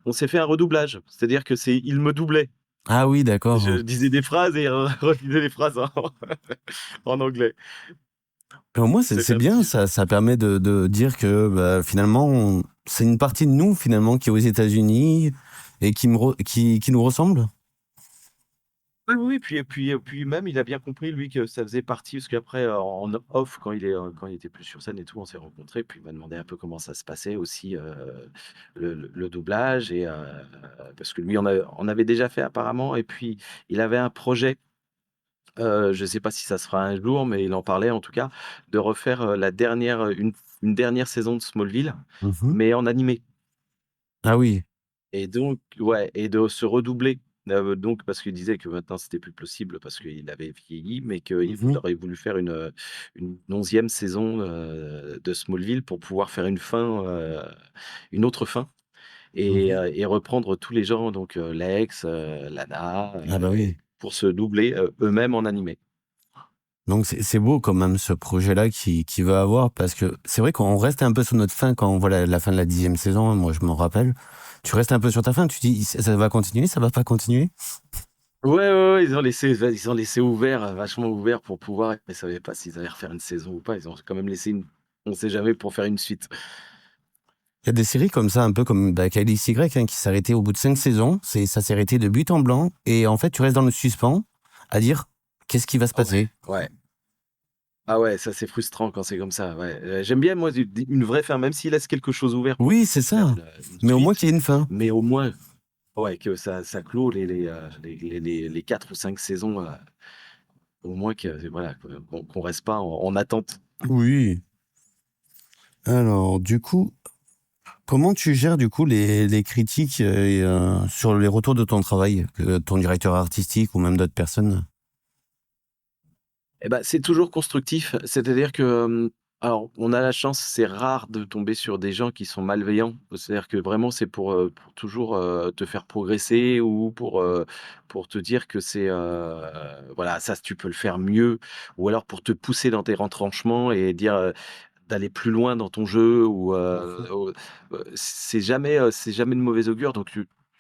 on s'est fait un redoublage. C'est-à-dire que il me doublait. Ah oui, Je d'accord. disais des phrases et il redisait les phrases en en anglais. Et au moins, C'était c'est un bien, petit ça permet de dire que bah, finalement, c'est une partie de nous finalement qui est aux États-Unis et qui nous ressemble. oui, oui, puis même il a bien compris lui que ça faisait partie parce qu'après, en off quand il était plus sur scène et tout, on s'est rencontrés, puis il m'a demandé un peu comment ça se passait aussi, le doublage et parce que lui on avait déjà fait apparemment et puis il avait un projet, je sais pas si ça se fera un jour, mais il en parlait en tout cas, de refaire, une dernière saison de Smallville, Mhm. mais en animé. Ah oui. Et donc ouais et de se redoubler, donc parce qu'il disait que maintenant c'était plus possible parce qu'il avait vieilli, mais qu'il Mhm. aurait voulu faire une 11e saison, de Smallville pour pouvoir faire une autre fin Mhm. et reprendre tous les gens donc Lex, Lana, Ah bah oui. et pour se doubler, eux-mêmes en animé. Donc c'est beau quand même ce projet-là qui va avoir, parce que c'est vrai qu'on reste un peu sur notre fin quand on voit la fin de la 10e saison, hein, moi je m'en rappelle. Tu restes un peu sur ta fin, tu dis ça va continuer, ça va pas continuer? Ouais, ouais, ouais, ils ont laissé ouvert, vachement ouvert pour pouvoir ils savaient pas s'ils allaient refaire une saison ou pas. Ils ont quand même laissé on sait jamais pour faire une suite. Il y a des séries comme ça, un peu comme bah, Kylie Y, hein, qui s'est arrêtée au bout de 5 saisons, ça s'est arrêté de but en blanc, et en fait tu restes dans le suspens à dire qu'est-ce qui va se Ah ouais, passer. ouais. Ah ouais, ça c'est frustrant quand c'est comme ça, ouais. J'aime bien moi une vraie fin, même s'il laisse quelque chose ouvert pour Oui, c'est faire ça, une mais au moins suite, qu'il y ait une fin. mais au moins ouais que ça clôt les 4 ou 5 saisons, au moins que voilà, qu'on reste pas en attente. Oui. Alors, du coup, comment tu gères du coup les critiques sur les retours de ton travail, que ton directeur artistique ou même d'autres personnes? Et bah, c'est toujours constructif, c'est-à-dire que, alors on a la chance, c'est rare de tomber sur des gens qui sont malveillants. C'est-à-dire que vraiment c'est pour toujours, te faire progresser ou pour te dire que voilà, ça tu peux le faire mieux ou alors pour te pousser dans tes retranchements et dire, d'aller plus loin dans ton jeu c'est jamais de mauvais augure donc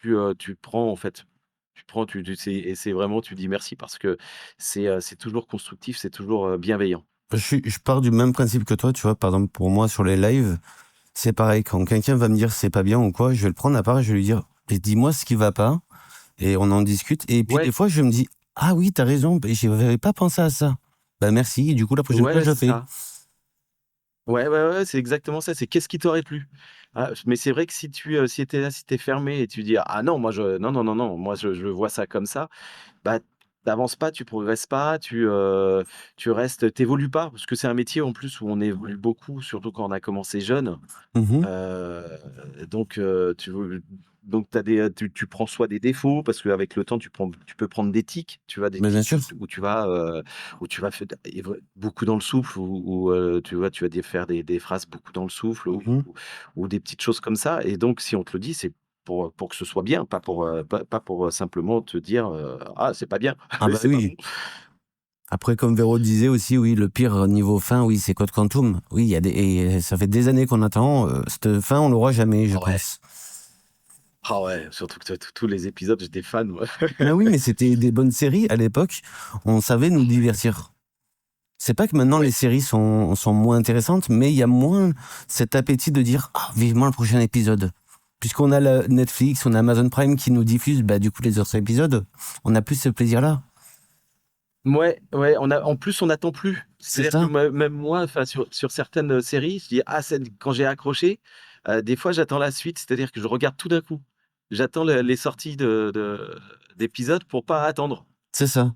tu prends en fait, tu prends, tu c'est vraiment tu dis merci parce que c'est toujours constructif, c'est toujours, bienveillant. Je pars du même principe que toi, tu vois. Par exemple, pour moi, sur les lives, c'est pareil. Quand quelqu'un va me dire c'est pas bien ou quoi, je vais le prendre à part et je vais lui dire, mais dis-moi ce qui va pas, et on en discute. Et puis des Ouais, fois, je me dis, ah oui, t'as raison, je n'avais pas pensé à ça. Bah merci, et du coup, la prochaine fois, ouais, je le c'est fais. ça. Ouais, ouais, ouais, c'est exactement ça, c'est qu'est-ce qui t'aurait plu? Ah, mais c'est vrai que si tu es fermé et tu dis: «Ah non, moi je non, non, non, non, moi je vois ça comme ça», bah t'avances pas, tu progresses pas, tu restes, t'évolues pas, parce que c'est un métier en plus où on évolue beaucoup, surtout quand on a commencé jeune. Mhm. Heu, donc tu prends soit des défauts parce qu'avec le temps tu peux prendre des tics, tu vois? Des Mais bien tics sûr. où tu vas faire beaucoup dans le souffle tu vois, tu vas faire des phrases beaucoup dans le souffle Mhm. ou des petites choses comme ça et donc si on te le dit, c'est pour que ce soit bien, pas pour, simplement te dire, «Ah, c'est pas bien, Ah bah c'est pas bon». oui. Après, comme Véro disait aussi, oui, le pire niveau fin, oui, c'est Code Quantum. Oui, il y a et ça fait des années qu'on attend. Cette fin, on l'aura jamais, je Ah ouais, pense. ah ouais, surtout que tous les épisodes, j'étais fan moi. Mais oui, mais c'était des bonnes séries à l'époque. On savait nous divertir. C'est pas que maintenant les Ouais. séries sont moins intéressantes, mais il y a moins cet appétit de dire ah, vivement le prochain épisode. Puisqu'on a Netflix, on a Amazon Prime qui nous diffuse bah, du coup les autres épisodes, on a plus ce plaisir-là. Ouais, ouais, en plus, on n'attend plus. C'est C'est-à-dire que ça, même moi, enfin, sur certaines séries, je dis, ah, quand j'ai accroché, des fois, j'attends la suite, c'est-à-dire que je regarde tout d'un coup. J'attends les sorties d'épisodes pour pas attendre. c'est ça.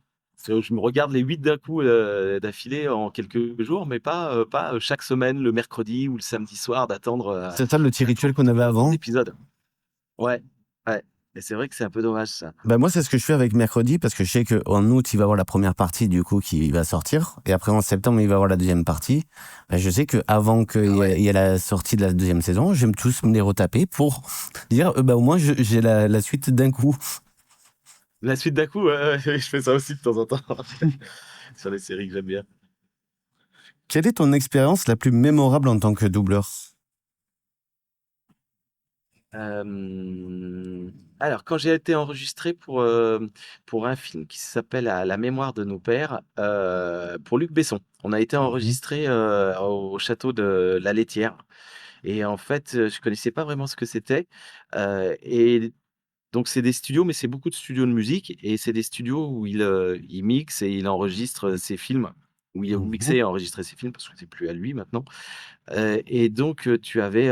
Je me regarde les 8 d'un coup, d'affilée en quelques jours, mais pas chaque semaine, le mercredi ou le samedi soir, C'est ça le petit rituel d'attendre qu'on avait les avant. épisodes. Ouais, ouais. Et c'est vrai que c'est un peu dommage, ça. Bah moi c'est ce que je fais avec mercredi parce que je sais qu'en août il va y avoir la première partie du coup qui va sortir et après en septembre il va y avoir la deuxième partie. Bah, je sais que avant qu'il Ah ouais. y ait la sortie de la deuxième saison, j'aime tous me les retaper pour dire bah au moins j'ai la suite d'un coup. La suite d'un coup, ouais, ouais, je fais ça aussi de temps en temps sur les séries que j'aime bien. Quelle est ton expérience la plus mémorable en tant que doubleur? Alors quand j'ai été enregistré pour un film qui s'appelle «À la mémoire de nos pères», pour Luc Besson. On a été Mhm. enregistré, au château de La Laitière et en fait, je connaissais pas vraiment ce que c'était, et donc c'est des studios, mais c'est beaucoup de studios de musique et c'est des studios où il mixe et il enregistre ses films, où il Mhm. mixait et enregistrait ses films parce que c'est plus à lui maintenant. Et donc, tu avais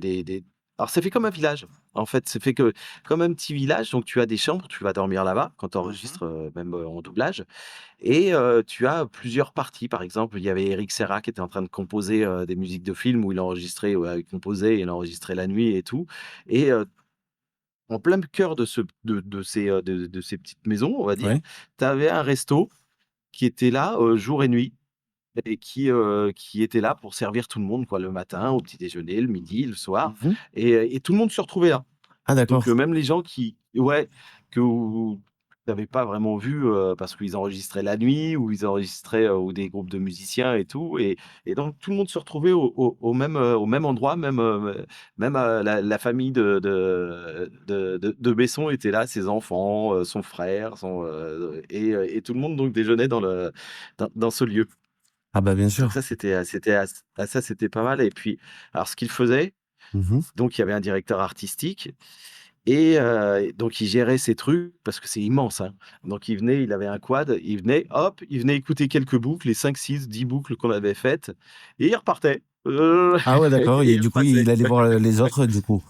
des alors ça fait comme un village, en fait. Ça fait que comme un petit village, donc tu as des chambres, tu vas dormir là-bas quand tu Mhm. enregistres, même, en doublage et tu as plusieurs parties. Par exemple, il y avait Eric Serra qui était en train de composer, des musiques de films où il enregistrait, ouais, il composait et il enregistrait la nuit et tout et en plein cœur de ces petites maisons, on va dire, Ouais. tu avais un resto qui était là, jour et nuit et qui était là pour servir tout le monde, quoi, le matin, au petit déjeuner, le midi, le soir Mhm. et tout le monde se retrouvait là. Ah Donc d'accord. même les gens qui ouais, que tu avais pas vraiment vu, parce qu'ils enregistraient la nuit ou ils enregistraient, ou des groupes de musiciens et tout et donc tout le monde se retrouvait au même endroit, même, la famille de Besson était là, ses enfants, son frère, et tout le monde donc déjeunait dans ce lieu. Ah bah bien Donc sûr. ça, ça, c'était pas mal et puis, alors ce qu'il faisait, Mhm. donc il y avait un directeur artistique donc il gérait ses trucs parce que c'est immense, hein. Donc il venait, il avait un quad, il venait, hop, il venait écouter quelques boucles, les 5, 6, 10 boucles qu'on avait faites et il repartait, Ah ouais d'accord. et Et il du coup il repassait. allait voir les autres du coup.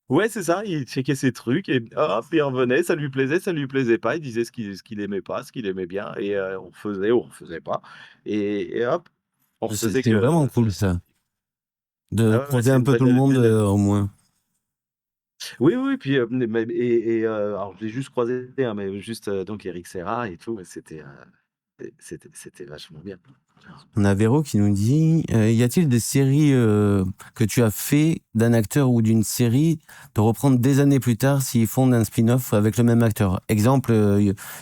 Ouais, c'est ça, il checkait ses trucs et hop, il revenait, ça lui plaisait pas, il disait ce qu'il aimait pas, ce qu'il aimait bien et on faisait ou on refaisait pas et hop, on refaisait C'est vraiment que cool ça. De ah ouais, ouais, croiser c'est un une peu tout le monde belle. au moins. Oui, oui, puis, mais alors je l'ai juste croisé, hein, mais juste, donc Eric Serra et tout, c'était vachement bien. On a Véro qui nous dit y a-t-il des séries que tu as fait d'un acteur ou d'une série de reprendre des années plus tard s'ils font un spin-off avec le même acteur? Exemple,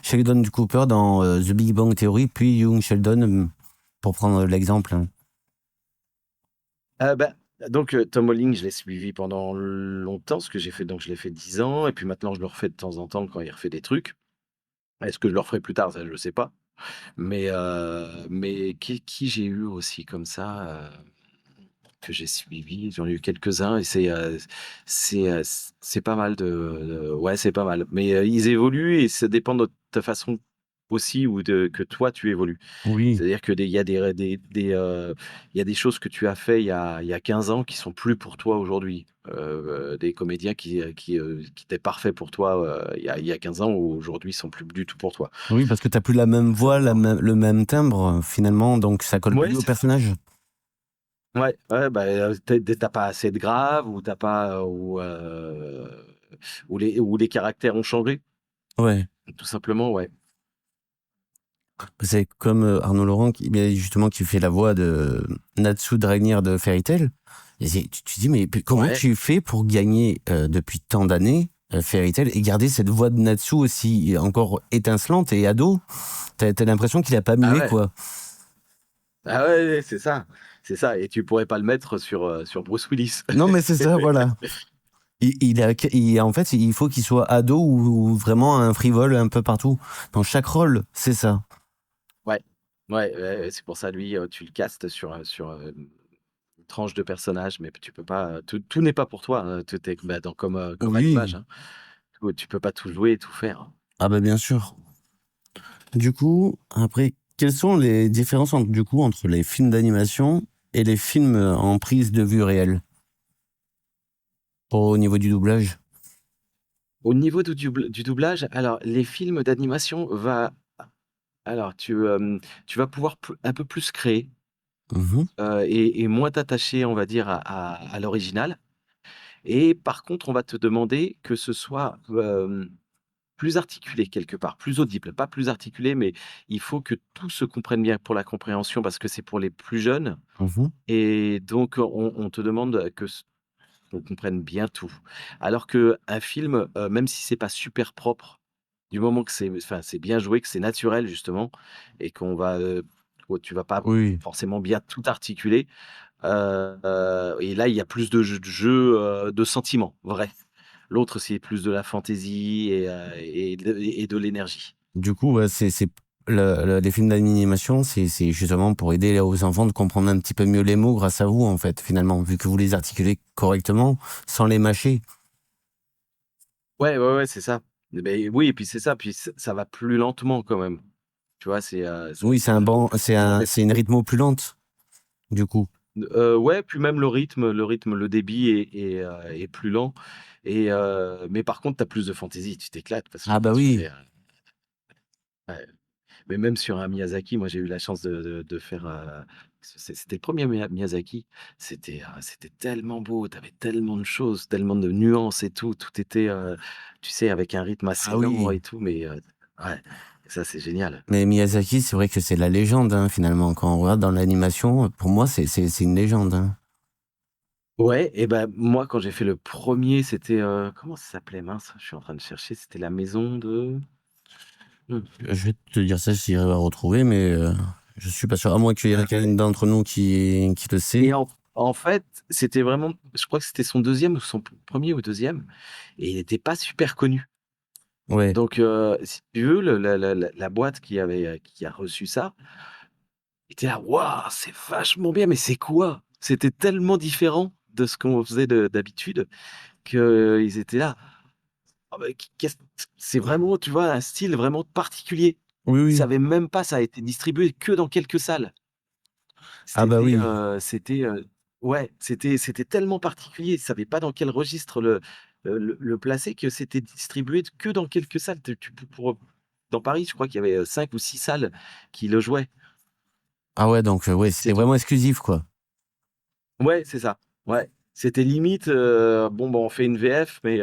Sheldon Cooper dans The Big Bang Theory, puis Young Sheldon, pour prendre l'exemple, hein. Bah, donc Tom Holling, je l'ai suivi pendant longtemps, parce que je l'ai fait 10 ans et puis maintenant je le refais de temps en temps quand il refait des trucs. Est-ce que je le referai plus tard? Ça, je sais pas. Mais qui j'ai eu aussi comme ça, que j'ai suivi? J'en ai eu quelques-uns et c'est pas mal ouais, c'est pas mal. Mais, ils évoluent et ça dépend de ta façon aussi ou que toi tu évolues. Oui. C'est-à-dire que il y a il y a des choses que tu as fait il y a 15 ans qui sont plus pour toi aujourd'hui. Des comédiens qui étaient parfaits pour toi il y a 15 ans ou aujourd'hui sont plus du tout pour toi. Oui, parce que t'as plus la même C'est voix, important. le même timbre, finalement, donc ça colle Ouais, plus au c'est ça. personnage. Ouais, ouais, bah, tu pas assez de grave ou t'as pas ou les caractères ont changé, Ouais. tout simplement, ouais. C'est comme Arnaud Laurent, justement, qui fait la voix de Natsu Dragnir de Fairy Tail. Et tu te dis, mais comment Ouais. tu fais pour gagner depuis tant d'années Fairy Tail et garder cette voix de Natsu aussi encore étincelante et ado? T'as l'impression qu'il a pas Ah mué, ouais. quoi. Ah ouais, ouais, c'est ça. C'est ça et tu pourrais pas le mettre sur Bruce Willis. Non, mais c'est ça, voilà. En fait, il faut qu'il soit ado ou vraiment un frivole un peu partout. Dans chaque rôle, c'est ça. Ouais. Ouais, ouais, ouais, c'est pour ça lui, tu le castes sur une tranche de personnage, mais tu peux pas, tout n'est pas pour toi, hein, tout est bah, comme à l'image, Oui. hein. Tu peux pas tout jouer et tout faire, hein. Ah bah bien sûr. Du coup, après, quelles sont les différences entre les films d'animation et les films en prise de vue réelle au niveau du doublage? Au niveau du doublage, alors les films d'animation tu vas pouvoir un peu plus créer, Mhm, et moins t'attacher, on va dire, à l'original. Et par contre, on va te demander que ce soit, plus articulé quelque part, plus audible. Pas plus articulé, mais il faut que tout se comprenne bien pour la compréhension parce que c'est pour les plus jeunes mhm. et donc on te demande qu'on comprenne bien tout. Alors qu'un film, même si c'est pas super propre, du moment que c'est bien joué, que c'est naturel justement et où tu vas pas Oui. forcément bien tout articuler, et là, il y a plus de sentiments vrais. L'autre, c'est plus de la fantaisie et de l'énergie. Du coup, ouais, les films d'animation, c'est justement pour aider aux enfants de comprendre un petit peu mieux les mots grâce à vous, en fait, finalement, vu que vous les articulez correctement, sans les mâcher. Ouais, ouais, ouais, c'est ça. Beh, oui et puis c'est ça, puis ça va plus lentement quand même. Tu vois? Oui, c'est une rythme plus lente, du coup. Ouais, puis même le débit est plus lent mais par contre, tu as plus de fantaisie, tu t'éclates parce que Ah bah tu oui. fais, ouais. Mais même sur un Miyazaki, moi j'ai eu la chance de faire, c'était le premier Miyazaki, c'était tellement beau, tu avais tellement de choses, tellement de nuances et tout, tout était, tu sais avec un rythme assez Ah lent oui. et tout, mais ouais, ça c'est génial. Mais Miyazaki, c'est vrai que c'est la légende, hein, finalement. Quand on regarde dans l'animation, pour moi, c'est une légende, hein. Ouais et ben moi quand j'ai fait le premier c'était, comment ça s'appelait mince? Je suis en train de chercher, c'était la maison de mmh. Je vais te dire ça si j'arrive à retrouver, mais je suis pas sûr. À moins qu'il y en ait quelqu'un d'entre nous qui le sait. Et en fait, c'était vraiment je crois que c'était son deuxième ou son premier ou deuxième et il était pas super connu. Ouais. Donc si tu veux, le la boîte qui a reçu ça, était là: «Waouh, c'est vachement bien, mais c'est quoi?» C'était tellement différent de ce qu'on faisait d'habitude qu'ils étaient là: «Ah bah, c'est vraiment, tu vois, un style vraiment particulier». Oui, Ils oui. savaient même pas, ça a été distribué que dans quelques salles. Ah bah C'était, oui. ouais, c'était tellement particulier, ils savaient pas dans quel registre le placer que c'était distribué que dans quelques salles. Tu pour Dans Paris, je crois qu'il y avait, 5 ou 6 salles qui le jouaient, Ah ouais, donc ouais, c'est c'était tout. vraiment exclusif, quoi. Ouais, c'est ça, ouais. C'était limite, bon, bah, on fait une VF, mais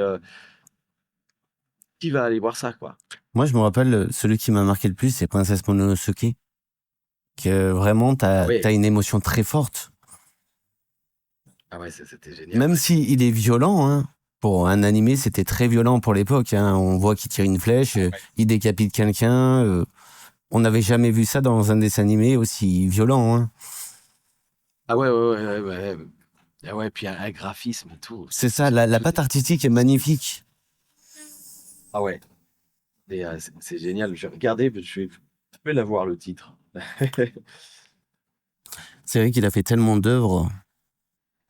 qui va aller voir ça, quoi? Moi, je me rappelle, celui qui m'a marqué le plus, c'est Princesse Mononosuke. Que vraiment, Ah t'as ouais, une émotion très forte. ah ouais, ça c'était génial, Même ouais. si il est violent, hein. Pour un animé, c'était très violent pour l'époque, hein. On voit qu'il tire une flèche, Ah ouais. il décapite quelqu'un. On n'avait jamais vu ça dans un dessin animé aussi violent, hein. Ah ouais, ouais, ouais, ouais, ouais. Ah ouais, puis un graphisme et tout, C'est ça, la tout patte est artistique est magnifique. ah ouais. Et c'est génial. Je vais regarder, je vais l'avoir le titre. C'est vrai qu'il a fait tellement d'œuvres.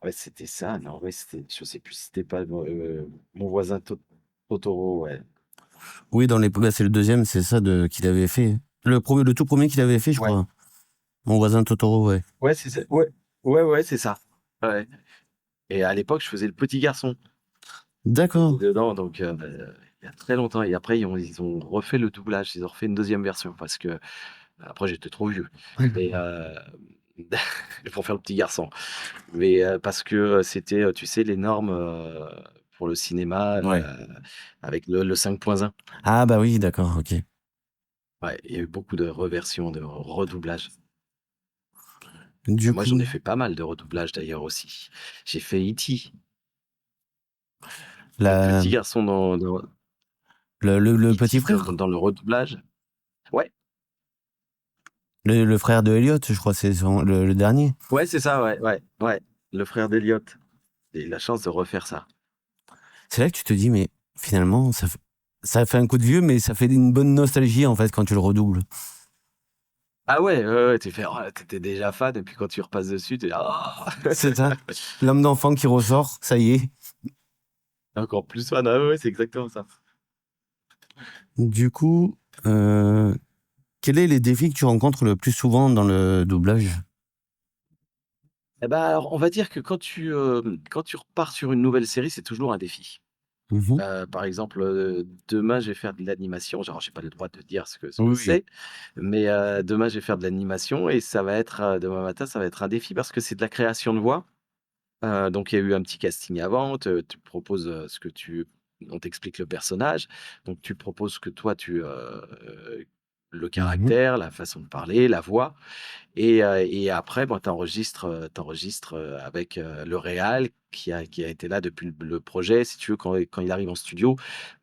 Ouais, c'était ça, non, ouais, je sais plus si c'était pas, Mon voisin Totoro, ouais. Oui, c'est le deuxième, c'est ça qu'il avait fait. Le tout premier qu'il avait fait, je Ouais, crois. Mon voisin Totoro, ouais. ouais, c'est ça. Ouais, ouais, ouais, c'est ça. Ouais. Et à l'époque, je faisais le petit garçon qui était D'accord. dedans, donc il y a très longtemps. Et après, ils ont refait le doublage, ils ont refait une deuxième version parce que après j'étais trop vieux. Et pour faire le petit garçon. Mais parce que c'était, tu sais, les normes pour le cinéma Ouais. avec le 5.1. Ah bah oui, d'accord, ok. Ouais, il y a eu beaucoup de reversions, de redoublages. Du Moi, j'en ai coup, fait pas mal de redoublages d'ailleurs aussi. J'ai fait E.T., le la, petit garçon dans le petit E.T. dans, frère, dans le redoublage. Ouais, le frère de Elliot, je crois, c'est le dernier. ouais, c'est ça, ouais, ouais, ouais. Le frère d'Eliott. J'ai eu la chance de refaire ça. C'est là que tu te dis, mais finalement, ça fait un coup de vieux, mais ça fait une bonne nostalgie, en fait, quand tu le redoubles. Ah ouais, ouais, ouais, t'étais déjà fan, et puis quand tu repasses dessus, t'es là, ah. C'est ça. L'homme d'enfant qui ressort, ça y est. Encore plus fan, ah ouais, c'est exactement ça. Du coup, euh, quels sont les défis que tu rencontres le plus souvent dans le doublage? Eh ben, alors, on va dire que quand tu repars sur une nouvelle série, c'est toujours un défi. Mhm. Par exemple, demain, je vais faire de l'animation. Genre, j'ai pas le droit de dire ce que Oui. c'est, mais demain, je vais faire de l'animation et ça va être, demain matin, ça va être un défi parce que c'est de la création de voix. Donc il y a eu un petit casting avant, tu proposes, on t'explique le personnage, donc tu proposes que toi le Mhm. caractère, la façon de parler, la voix et après, ben, tu enregistres, avec, le réal qui a été là depuis le projet. Si tu veux, quand il arrive en studio,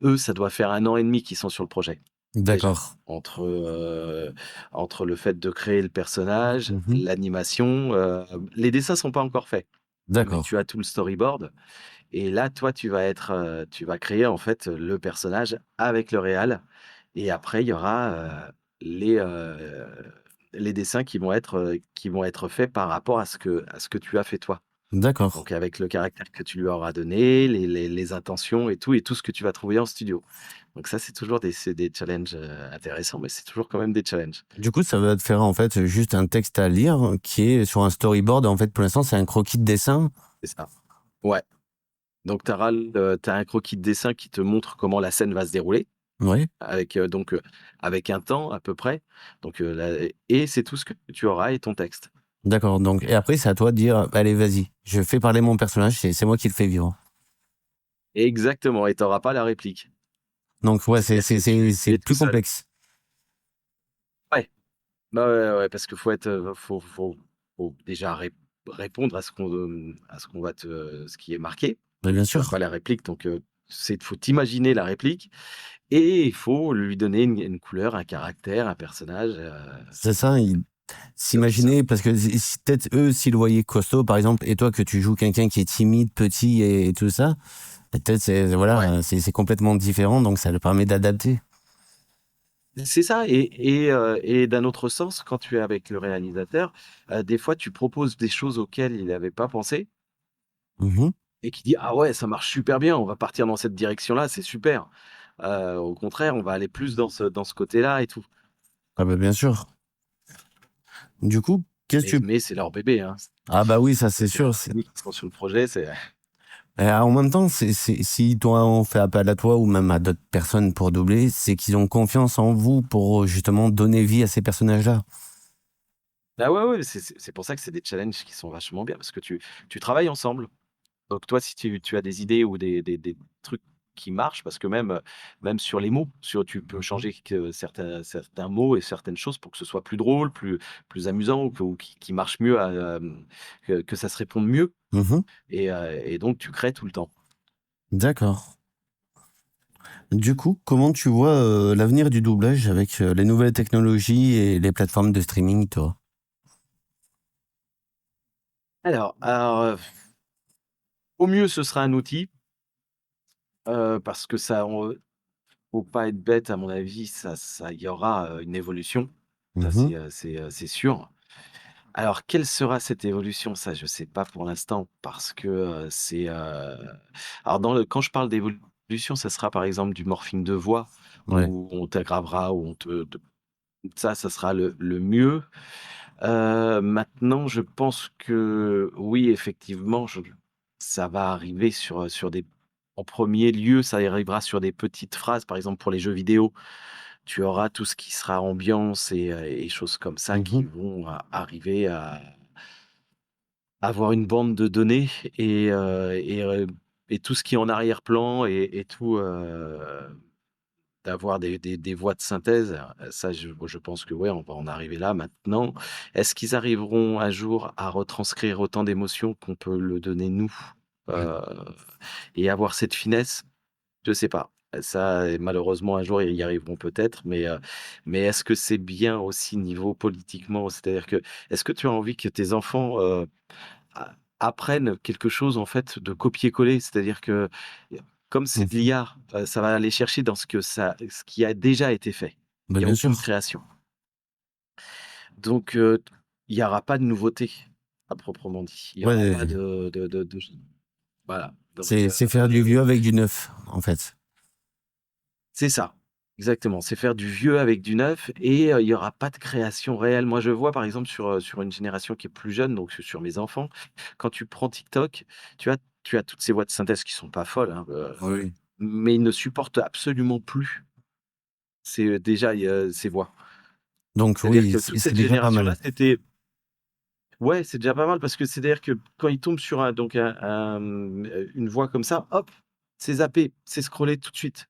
eux, ça doit faire 1 an et demi qu'ils sont sur le projet, déjà. D'accord. Entre le fait de créer le personnage, Mhm. l'animation, les dessins sont pas encore faits, mais D'accord. tu as tout le storyboard et là, toi, tu vas créer, en fait, le personnage avec le réal et après il y aura, les, heu, les dessins qui vont être faits par rapport à ce que tu as fait toi. D'accord. Donc avec le caractère que tu lui auras donné, les intentions et tout ce que tu vas trouver en studio. Donc ça, c'est des challenges, intéressants, mais c'est toujours quand même des challenges. Du coup, ça va te faire en fait juste un texte à lire qui est sur un storyboard. En fait, pour l'instant, c'est un croquis de dessin. C'est ça. Ouais. Donc tu un croquis de dessin qui te montre comment la scène va se dérouler Ouais. avec un temps à peu près. Donc et c'est tout ce que tu auras et ton texte. D'accord. Donc, et après, c'est à toi de dire, allez, vas-y, je fais parler mon personnage. C'est moi qui le fais vivre. Exactement et tu auras pas la réplique. Donc, ouais, C'est-à-dire que tu c'est es tout plus seul. complexe. Ouais. Bah, ouais, ouais, ouais, parce qu'il faut déjà répondre à ce qu'on va ce qui est marqué. Mais bien Tu as pas sûr. la réplique, donc faut t'imaginer la réplique et il faut lui donner une couleur, un caractère, un personnage, C'est ça. comme ça. S'imaginer, parce que peut-être eux, s'ils le voyaient costaud, par exemple, et toi que tu joues quelqu'un qui est timide, petit et tout ça, peut-être Ouais, voilà, c'est complètement différent. Donc, ça le permet d'adapter. c'est ça et d'un autre sens, quand tu es avec le réalisateur, des fois tu proposes des choses auxquelles il n'avait pas pensé Mhm. et qui dit: «Ah ouais, ça marche super bien, on va partir dans cette direction-là, c'est super. Au contraire, on va aller plus dans ce côté-là et tout». Ah bah, bien sûr. Du coup, qu'est-ce Mais que tu... mais c'est leur bébé, hein. Ah bah oui, ça c'est C'est sûr. leurs amis qui sont sur le projet, c'est Et en même temps, si toi on fait appel à toi ou même à d'autres personnes pour doubler, c'est qu'ils ont confiance en vous pour justement donner vie à ces personnages-là. ah ouais, ouais, c'est pour ça que c'est des challenges qui sont vachement bien parce que tu travailles ensemble. Donc toi, si tu as des idées ou des trucs qui marchent parce que même sur les mots, tu peux Mhm. changer que certains mots et certaines choses pour que ce soit plus drôle, plus amusant ou qui marche mieux que ça se réponde mieux Mhm. et donc tu crées tout le temps. D'accord. Du coup, comment tu vois l'avenir du doublage avec les nouvelles technologies et les plateformes de streaming, toi? Au mieux, ce sera un outil, parce que faut pas être bête à mon avis, il y aura, une évolution. Ça Mhm. c'est sûr. Alors quelle sera cette évolution? Ça, je sais pas pour l'instant parce que, alors quand je parle d'évolution, ça sera par exemple du morphing de voix Ouais. où on t'aggravera, où on te Ça sera le mieux. Maintenant, je pense que oui, effectivement, ça va arriver sur des en premier lieu, ça arrivera sur des petites phrases. Par exemple, pour les jeux vidéo, tu auras tout ce qui sera ambiance et choses comme ça qui Mhm. vont arriver à avoir une bande de données et tout ce qui est en arrière-plan et tout, d'avoir des voix de synthèse, ça je pense que ouais, on va en arriver là maintenant. Est-ce qu'ils arriveront un jour à retranscrire autant d'émotions qu'on peut le donner nous, Ouais. heu et avoir cette finesse? Je sais pas. Ça, malheureusement un jour ils y arriveront peut-être, mais est-ce que c'est bien aussi niveau politiquement? C'est-à-dire que est-ce que tu as envie que tes enfants, a apprennent quelque chose en fait de copier-coller. C'est-à-dire que, comme c'est de Mhm. l'IA, ça va aller chercher dans ce qui a déjà été fait. Bah, Il y a bien sûr. aucune création. Donc, il y aura pas de nouveauté à proprement dit. Il y aura pas Ouais, de voilà. Donc, c'est faire du vieux avec du neuf, en fait. c'est ça, exactement. C'est faire du vieux avec du neuf et il y aura pas de création réelle. Moi, je vois par exemple sur une génération qui est plus jeune, donc sur mes enfants, quand tu prends TikTok, tu as toutes ces voix de synthèse qui sont pas folles, hein, Oui. mais ils ne supportent absolument plus déjà ces voix. Donc C'est-à-dire oui, que c'est toute c'est cette déjà pas génération-là, mal. c'était ouais, c'est déjà pas mal parce que c'est-à-dire que quand ils tombent sur une voix comme ça, hop, c'est zappé, c'est scrollé tout de suite.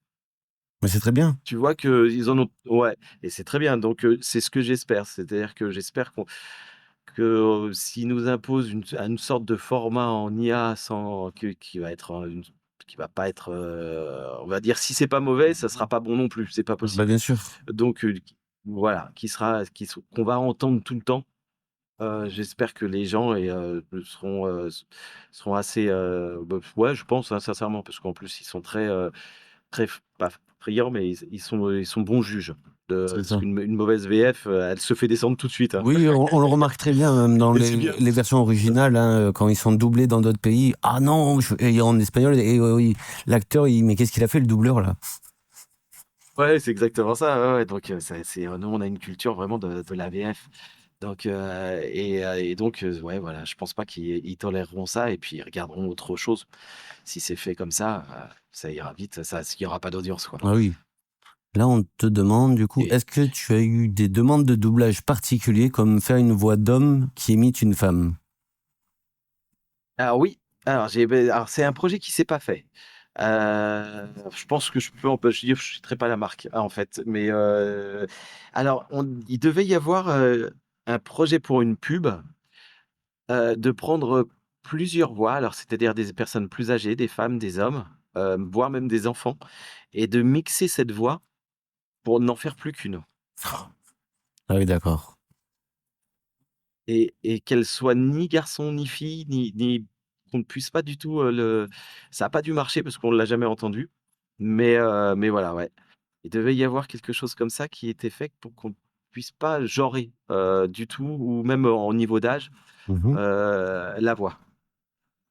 Mais c'est très bien. Tu vois qu'ils en ont ouais et c'est très bien donc c'est ce que j'espère. C'est-à-dire que j'espère que, s'ils nous imposent une sorte de format en IA sans qui va être, qui va pas être, on va dire si c'est pas mauvais, ça sera pas bon non plus, c'est pas Bah, possible. bien sûr. Donc voilà, qu'on va entendre tout le temps. J'espère que les gens seront assez, ouais, je pense, hein, sincèrement, parce qu'en plus ils sont très pas friands, mais ils sont bons juges C'est parce ça. qu'une mauvaise VF, elle se fait descendre tout de suite, hein. Oui, on le remarque très bien, même dans Et c'est bien. les versions originales, hein, quand ils sont doublés dans d'autres pays. Ah non, et en espagnol, et oui, l'acteur, mais qu'est-ce qu'il a fait, le doubleur, là? Ouais, c'est exactement ça, ouais, ouais, donc nous, on a une culture vraiment de la VF, donc donc ouais, voilà, je pense pas qu'ils toléreront ça et puis ils regarderont autre chose. Si c'est fait comme ça ira vite, il y aura pas d'audience, quoi. Ah oui. Là, on te demande, du coup, Et est-ce que tu as eu des demandes de doublage particuliers, comme faire une voix d'homme qui imite une femme? alors oui, alors c'est un projet qui s'est pas fait. Je pense que je citerai pas la marque, en fait, mais alors il devait y avoir, un projet pour une pub, de prendre, plusieurs voix, alors c'est-à-dire des personnes plus âgées, des femmes, des hommes, voire même des enfants et de mixer cette voix pour n'en faire plus qu'une Ah oui, d'accord. et qu'elle soit ni garçon ni fille, ni qu'on ne puisse pas du tout, le ça a pas dû marcher parce qu'on l'a jamais entendu, mais voilà, ouais. Il devait y avoir quelque chose comme ça qui était fait pour qu'on puisse pas genrer, du tout ou même au niveau d'âge, Mhm. la voix.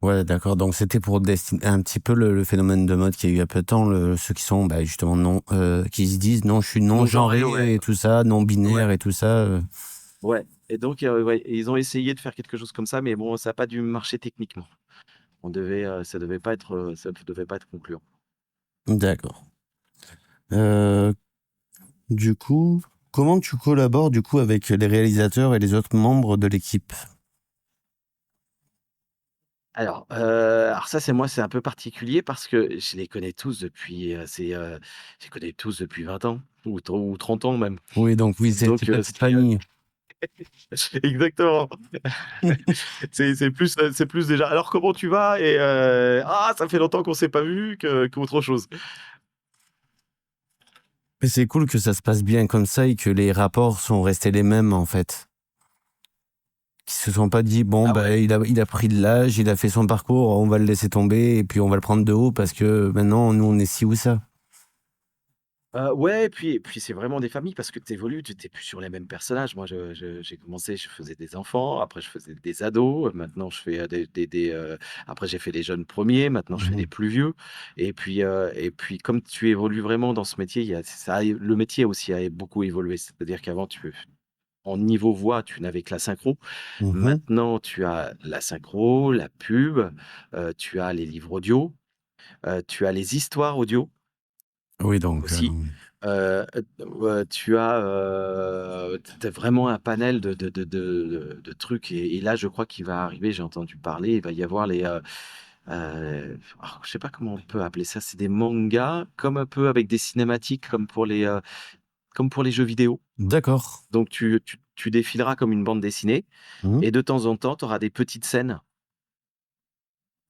Ouais, d'accord. Donc, c'était pour destiner un petit peu le phénomène de mode qu'il y a eu il y a peu de temps, ceux qui sont, bah, justement, non, qui se disent, non, je suis non Non genré, ouais, genré et tout ça, non ouais. binaire et tout ça. Ouais et donc ouais, ils ont essayé de faire quelque chose comme ça, mais bon, ça a pas dû marcher techniquement. Ça devait pas être concluant. D'accord. Euh, du coup, comment tu collabores, du coup, avec les réalisateurs et les autres membres de l'équipe? Alors ça, c'est un peu particulier parce que je les connais tous depuis, je les connais tous depuis 20 ans ou 30 ans même. Oui, donc oui, c'est Donc ta petite famille. exactement. C'est plus déjà: «Alors comment tu vas?» et «Ah, ça fait longtemps qu'on s'est pas vu» qu'autre chose. Mais c'est cool que ça se passe bien comme ça et que les rapports sont restés les mêmes, en fait. Qui se sont pas dit, bon, Ah bah, ouais. il a pris de l'âge, il a fait son parcours, on va le laisser tomber et puis on va le prendre de haut parce que maintenant, nous, on est ci ou ça. Ouais, et puis c'est vraiment des familles parce que tu évolues, tu plus sur les mêmes personnages. Moi, j'ai commencé, je faisais des enfants, après je faisais des ados, maintenant je fais, après j'ai fait les jeunes premiers, maintenant je fais des Mhm. plus vieux et puis comme tu évolues vraiment dans ce métier, il y a ça a le métier aussi a beaucoup évolué. C'est-à-dire qu'avant en niveau voix, tu n'avais que la synchro. Mhm. Maintenant, tu as la synchro, la pub, tu as les livres audio, tu as les histoires audio Oui, donc, aussi. Tu as, tu vraiment un panel de trucs et là, je crois qu'il va arriver, j'ai entendu parler, il va y avoir je sais pas comment on peut appeler ça, c'est des mangas comme un peu avec des cinématiques comme pour les jeux vidéo. d'accord. Donc tu défileras comme une bande dessinée Mhm. et de temps en temps, tu auras des petites scènes,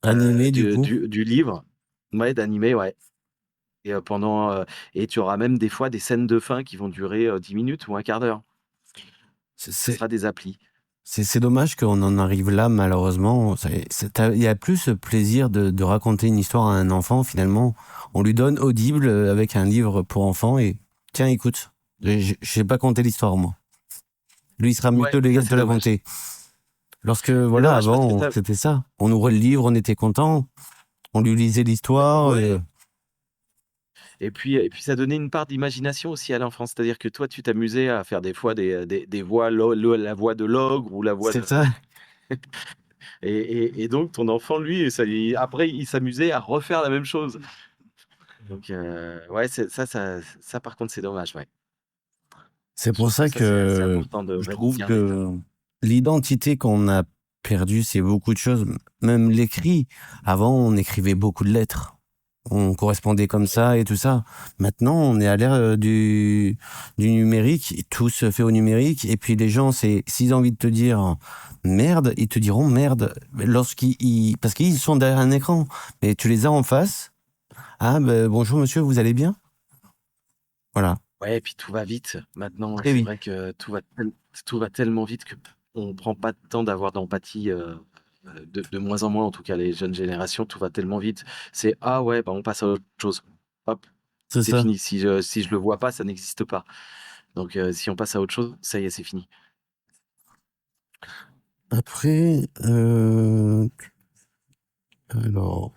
Animé, du de coup. du livre, ouais, d'animé, ouais et tu auras même des fois des scènes de fin qui vont durer, 10 minutes ou un quart d'heure. C'est Ce c'est- sera des applis. c'est dommage qu'on en arrive là, malheureusement. Il y a plus ce plaisir de raconter une histoire à un enfant, finalement. On lui donne Audible avec un livre pour enfants et tiens, écoute, je sais pas compter l'histoire, moi. Lui, il sera mieux Ouais, que ça de te c'est la dommage. compter. Lorsque, C'est voilà, dommage parce que avant, tu c'était ça. On ouvrait le livre, on était content, on lui lisait l'histoire. ouais et puis ça donnait une part d'imagination aussi à l'enfant. C'est-à-dire que toi, tu t'amusais à faire des fois des voix, la voix de l'ogre ou la voix C'est de ça. et donc ton enfant, lui, après, il s'amusait à refaire la même chose. Donc ouais, ça par contre, c'est dommage, ouais. C'est Je pour trouve que ça ça, c'est que important de je vraiment trouve garder ça. que l'identité qu'on a perdue, c'est beaucoup de choses. Même l'écrit. Avant, on écrivait beaucoup de lettres. On correspondait comme Ouais. ça et tout ça. Maintenant, on est à l'ère du numérique. Et tout se fait au numérique. Et puis les gens, s'ils ont envie de te dire merde, ils te diront merde. Parce qu'ils sont derrière un écran. Mais tu les as en face. Ah, ben, bonjour monsieur, vous allez bien? Voilà. Ouais et puis tout va vite. Maintenant, Très c'est vite. vrai que tout va tellement vite que on prend pas de temps d'avoir d'empathie, de moins en moins, en tout cas les jeunes générations, tout va tellement vite. C'est: «Ah ouais, bah, on passe à autre chose». Hop, C'est c'est ça. fini. Si je le vois pas, ça n'existe pas. Donc si on passe à autre chose, ça y est, c'est fini. Après, alors,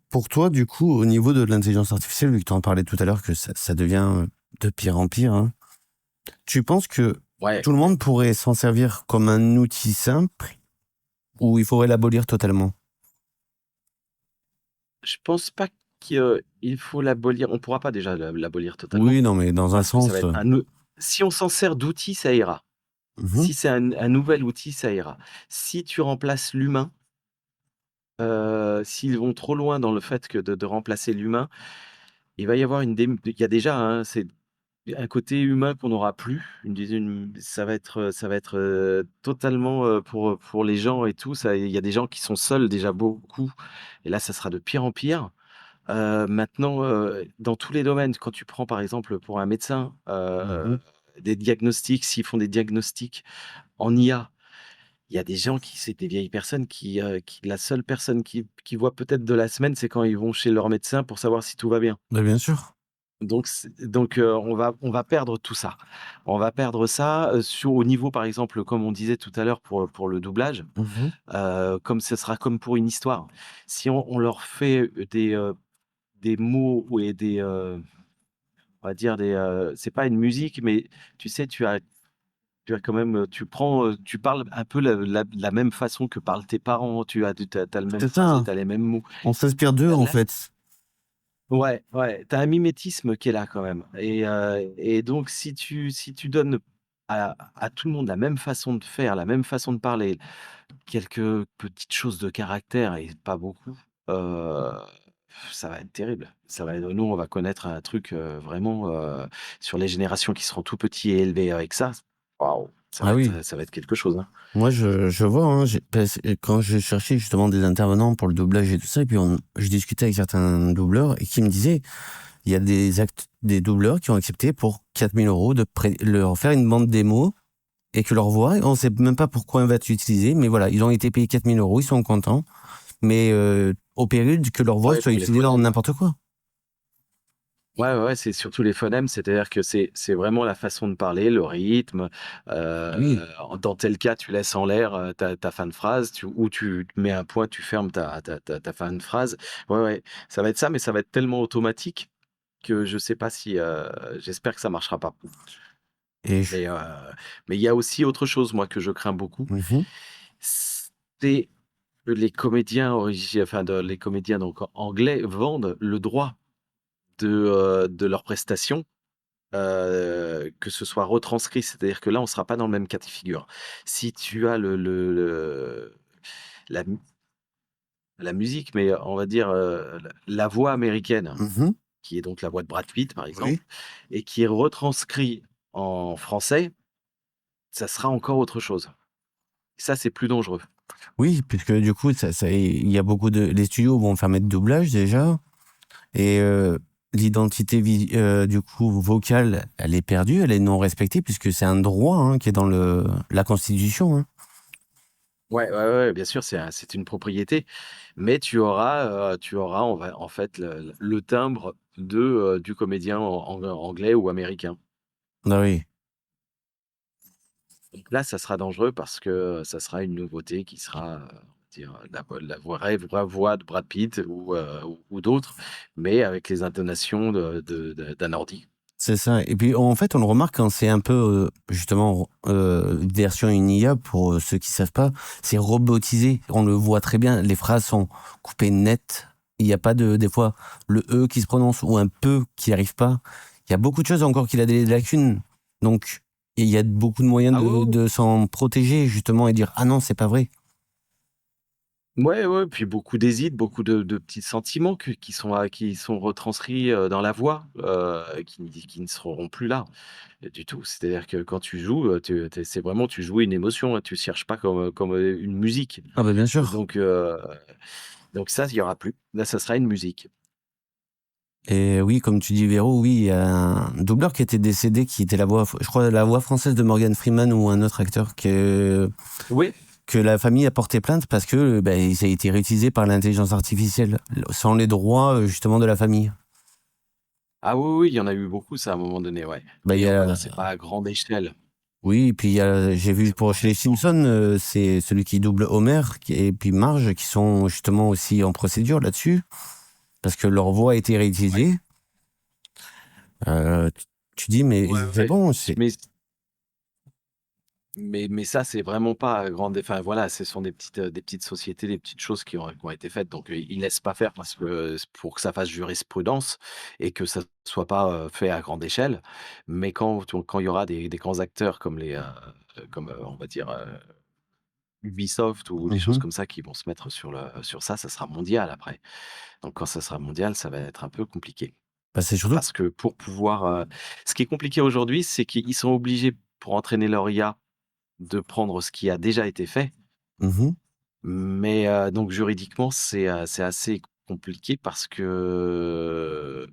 pour toi, du coup, au niveau de l'intelligence artificielle, vu que tu en parlais tout à l'heure, que ça devient de pire en pire, hein, tu penses que Ouais, tout le monde pourrait s'en servir comme un outil simple ou il faudrait l'abolir totalement? je pense pas qu'il faut l'abolir. On pourra pas déjà l'abolir totalement Oui, non, mais dans un parce que ça va sens. être si on s'en sert d'outil, ça ira. Mhm. Si c'est un nouvel outil, ça ira. Si tu remplaces l'humain, s'ils vont trop loin dans le fait que de remplacer l'humain, il va y avoir il y a déjà, hein, c'est un côté humain qu'on n'aura plus. Ça va être, totalement, pour les gens et tout, il y a des gens qui sont seuls déjà beaucoup et là, ça sera de pire en pire. Maintenant, dans tous les domaines, quand tu prends par exemple pour un médecin, Mhm. des diagnostics, s'ils font des diagnostics en IA, il y a des gens c'est des vieilles personnes qui la seule personne qui voient peut-être de la semaine, c'est quand ils vont chez leur médecin pour savoir si tout va bien. Bah, bien sûr. Donc on va perdre tout ça. On va perdre ça, au niveau, par exemple, comme on disait tout à l'heure pour le doublage, Mhm. comme ce sera comme pour une histoire. Si on leur fait, des mots et on va dire c'est pas une musique, mais tu sais, tu as quand même, tu parles un peu la même façon que parlent tes parents, tu as le même C'est ça, phrasé, hein. tu as les mêmes mots. On s'inspire d'eux, en Là fait. ouais, ouais, tu as un mimétisme qui est là quand même et donc si tu donnes à tout le monde la même façon de faire, la même façon de parler, quelques petites choses de caractère et pas beaucoup, heu, ça va être terrible. Nous, on va connaître un truc, vraiment, sur les générations qui seront tout petits et élevés avec ça, waouh, Ah oui. ça va être quelque chose, hein. Moi, je vois, hein, quand je cherchais justement des intervenants pour le doublage et tout ça, et puis je discutais avec certains doubleurs et qui me disaient, il y a des doubleurs qui ont accepté pour 4 000 € leur faire une bande démo et que leur voix, on sait même pas pourquoi elle va être utilisée, mais voilà, ils ont été payés 4 000 €, ils sont contents, mais au péril que leur voix Ouais, soit pour les utilisée dans photos. n'importe quoi. Ouais, c'est surtout les phonèmes, c'est-à-dire que c'est vraiment la façon de parler, le rythme. Oui. Dans tel cas, tu laisses en l'air ta fin de phrase, ou tu mets un point, tu fermes ta fin de phrase. Ouais, ça va être ça, mais ça va être tellement automatique que je sais pas si. J'espère que ça marchera pas. Et je- Mais mais il y a aussi autre chose, moi, que je crains beaucoup, Mhm. c'est que les comédiens donc anglais vendent le droit de leurs prestations. Que ce soit retranscrit, c'est-à-dire que là, on sera pas dans le même cas de figure. Si tu as la mu la musique, mais on va dire, la voix américaine, Mhm. qui est donc la voix de Brad Pitt, par Oui. exemple, et qui est retranscrit en français, ça sera encore autre chose. Ça, c'est plus dangereux. Oui, puisque du coup, il y a beaucoup les studios vont faire mettre doublage déjà, et l'identité du coup vocale, elle est perdue, elle est non respectée, puisque c'est un droit hein, qui est dans la Constitution. Hein. Ouais, bien sûr, c'est une propriété, mais tu auras en fait le timbre du comédien anglais ou américain. Ah oui, Donc là, ça sera dangereux parce que ça sera une nouveauté qui sera, on va dire, la vraie voix de Brad Pitt ou d'autres, mais avec les intonations d'un ordi. c'est ça. Et puis en fait, on le remarque quand c'est un peu justement version une IA pour ceux qui savent pas, c'est robotisé. On le voit très bien. Les phrases sont coupées net. Il n'y a pas des fois le e qui se prononce ou un peu qui arrive pas. Il y a beaucoup de choses encore qu'il a des lacunes. Donc il y a beaucoup de moyens Ah ouais, de s'en protéger justement et dire ah non c'est pas vrai. ouais, puis beaucoup d'hésites, beaucoup de petits sentiments qui sont retranscrits, dans la voix, qui ne seront plus là, du tout. C'est-à-dire que quand tu joues, c'est vraiment tu joues une émotion, hein, tu cherches pas comme une musique. Ah bah bien sûr. Donc heu, donc ça, il y aura plus. Là, ça sera une musique. Et oui, comme tu dis, Véro, oui, il y a un doubleur qui était décédé, qui était la voix, je crois, la voix française de Morgan Freeman ou un autre acteur Oui. que la famille a porté plainte parce que ben, ça a été réutilisé par l'intelligence artificielle, sans les droits justement de la famille. Ah oui, il y en a eu beaucoup ça à un moment donné, ouais. Ben, il Mais y voilà, a, c'est pas à grande échelle. oui, et puis j'ai vu C'est pour moins chez les récent. Simpsons, c'est celui qui double Homer et puis Marge qui sont justement aussi en procédure là-dessus parce que leur voix a été Ouais. réutilisée. Tu dis mais c'est Ouais. bon, c'est Mais mais ça, c'est vraiment pas à grande, enfin voilà, ce sont des petites sociétés, des petites choses qui ont été faites, donc ils laissent pas faire parce que pour que ça fasse jurisprudence et que ça soit pas, fait à grande échelle. Mais quand il y aura des grands acteurs on va dire, Ubisoft ou des choses Mhm. comme ça qui vont se mettre sur ça sera mondial après. Donc quand ça sera mondial, ça va être un peu compliqué. Ben, c'est surtout. Parce que pour pouvoir, ce qui est compliqué aujourd'hui, c'est qu'ils sont obligés, pour entraîner leur IA, de prendre ce qui a déjà été fait. Mhm. Mais donc juridiquement, c'est assez compliqué parce que,